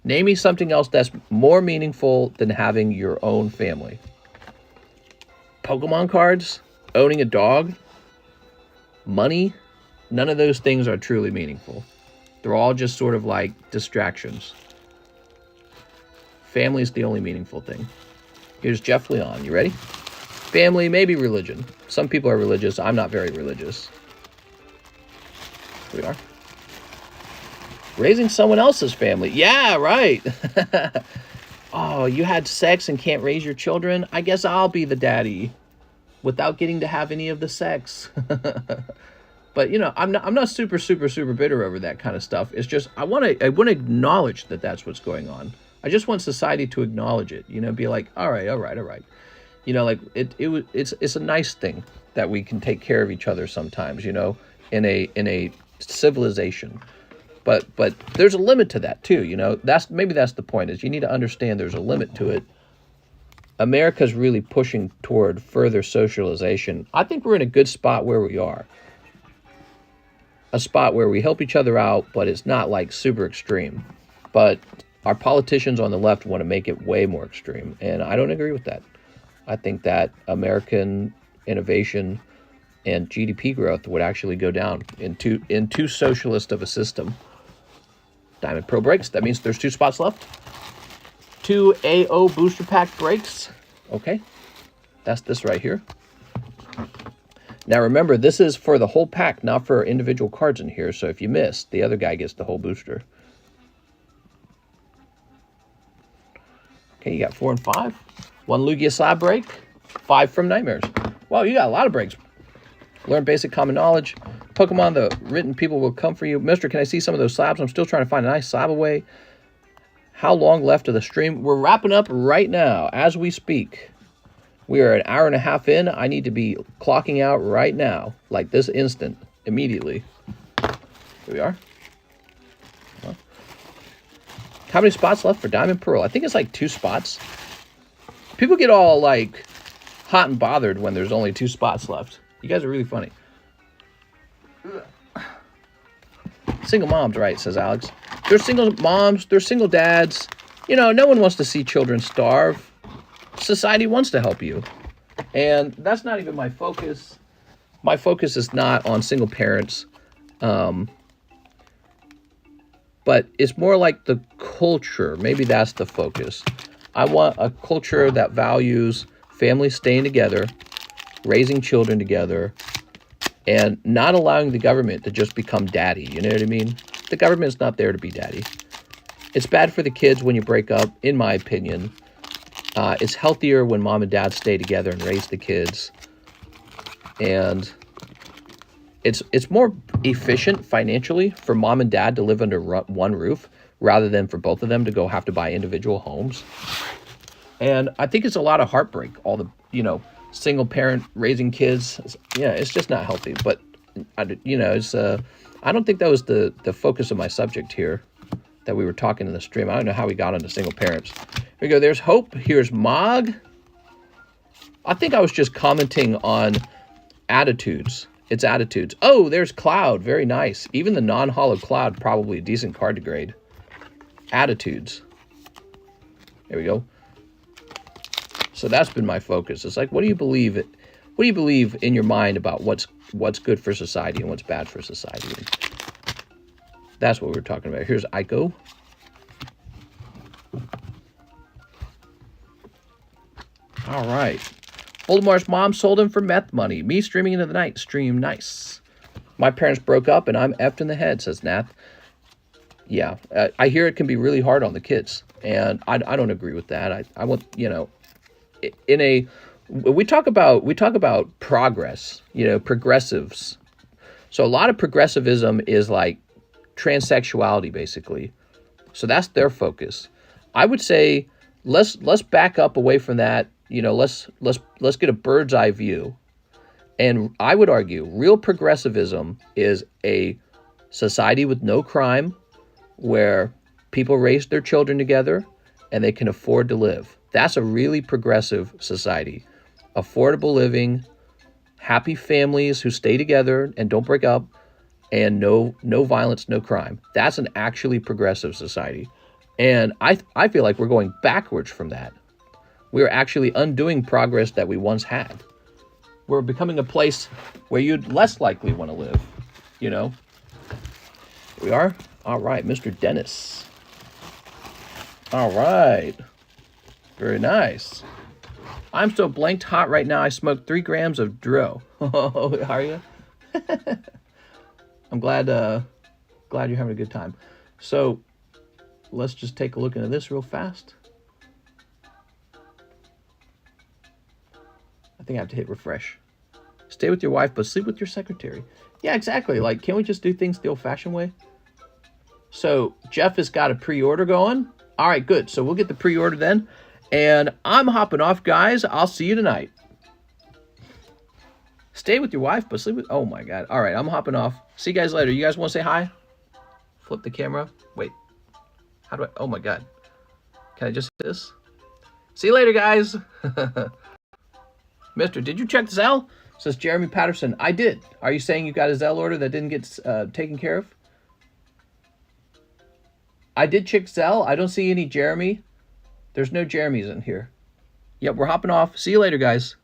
[SPEAKER 1] Name me something else that's more meaningful than having your own family. Pokemon cards? Owning a dog? Money? None of those things are truly meaningful. They're all just sort of like distractions. Family is the only meaningful thing. Here's Jeff Leon. You ready? Family, maybe religion. Some people are religious. I'm not very religious. Here we are. Raising someone else's family. Yeah, right. Oh, you had sex and can't raise your children? I guess I'll be the daddy without getting to have any of the sex. But, you know, I'm not super bitter over that kind of stuff. It's just I want to acknowledge that that's what's going on. I just want society to acknowledge it, you know, be like, all right. You know, like it's a nice thing that we can take care of each other sometimes, you know, in a civilization. But there's a limit to that too, you know. Maybe that's the point, is you need to understand there's a limit to it. America's really pushing toward further socialization. I think we're in a good spot where we are. A spot where we help each other out, but it's not like super extreme. But our politicians on the left want to make it way more extreme, and I don't agree with that. I think that American innovation and GDP growth would actually go down in too socialist of a system. Diamond Pro breaks. That means there's 2 spots left. 2 AO booster pack breaks. Okay, that's this right here. Now remember, this is for the whole pack, not for individual cards in here. So if you miss, the other guy gets the whole booster. Okay, you got 4 and 5. 1 Lugia Slab break. 5 from Nightmares. Wow, you got a lot of breaks. Learn basic common knowledge. Pokemon, the written people will come for you. Mister, can I see some of those slabs? I'm still trying to find a nice slab away. How long left of the stream? We're wrapping up right now as we speak. We are an hour and a half in. I need to be clocking out right now, like this instant, immediately. Here we are. How many spots left for Diamond Pearl? I think it's like 2 spots. People get all like hot and bothered when there's only 2 spots left. You guys are really funny. Single moms, right, says Alex. They're single moms, they're single dads. You know, no one wants to see children starve. Society wants to help you. And that's not even my focus. My focus is not on single parents. But it's more like the culture. Maybe that's the focus. I want a culture that values families staying together, raising children together, and not allowing the government to just become daddy. You know what I mean? The government's not there to be daddy. It's bad for the kids when you break up, in my opinion. It's healthier when mom and dad stay together and raise the kids. And it's more efficient financially for mom and dad to live under one roof rather than for both of them to go have to buy individual homes. And I think it's a lot of heartbreak, all the, you know, single parent raising kids. Yeah, it's just not healthy. But, you know, it's I don't think that was the focus of my subject here that we were talking in the stream. I don't know how we got into single parents. Here we go. There's Hope. Here's Mog. I think I was just commenting on attitudes It's attitudes. Oh, there's Cloud. Very nice. Even the non-hollow Cloud, probably a decent card to grade. Attitudes. There we go. So that's been my focus. It's like, what do you believe in your mind about what's good for society and what's bad for society? And that's what we're talking about. Here's Aiko. All right. Voldemar's mom sold him for meth money. Me streaming into the night. Stream nice. My parents broke up and I'm effed in the head, says Nath. Yeah, I hear it can be really hard on the kids. And I don't agree with that. I want, you know, we talk about progress, you know, progressives. So a lot of progressivism is like transsexuality, basically. So that's their focus. I would say let's back up away from that. You know, let's get a bird's eye view. And I would argue real progressivism is a society with no crime where people raise their children together and they can afford to live. That's a really progressive society. Affordable living, happy families who stay together and don't break up, and no violence, no crime. That's an actually progressive society. And I feel like we're going backwards from that. We're actually undoing progress that we once had. We're becoming a place where you'd less likely want to live, you know? Here we are. All right, Mr. Dennis. All right. Very nice. I'm so blanked hot right now. I smoked 3 grams of Dro. Oh, are you? I'm glad you're having a good time. So let's just take a look into this real fast. I think I have to hit refresh. Stay with your wife, but sleep with your secretary. Yeah, exactly. Like, can't we just do things the old-fashioned way? So Jeff has got a pre-order going. All right, good. So we'll get the pre-order then. And I'm hopping off, guys. I'll see you tonight. Stay with your wife, but sleep with... Oh, my God. All right, I'm hopping off. See you guys later. You guys want to say hi? Flip the camera. Wait. How do I... Oh, my God. Can I just hit this? See you later, guys. Mister, did you check the Zelle? Says Jeremy Patterson. I did. Are you saying you got a Zelle order that didn't get taken care of? I did check Zelle. I don't see any Jeremy. There's no Jeremys in here. Yep, we're hopping off. See you later, guys.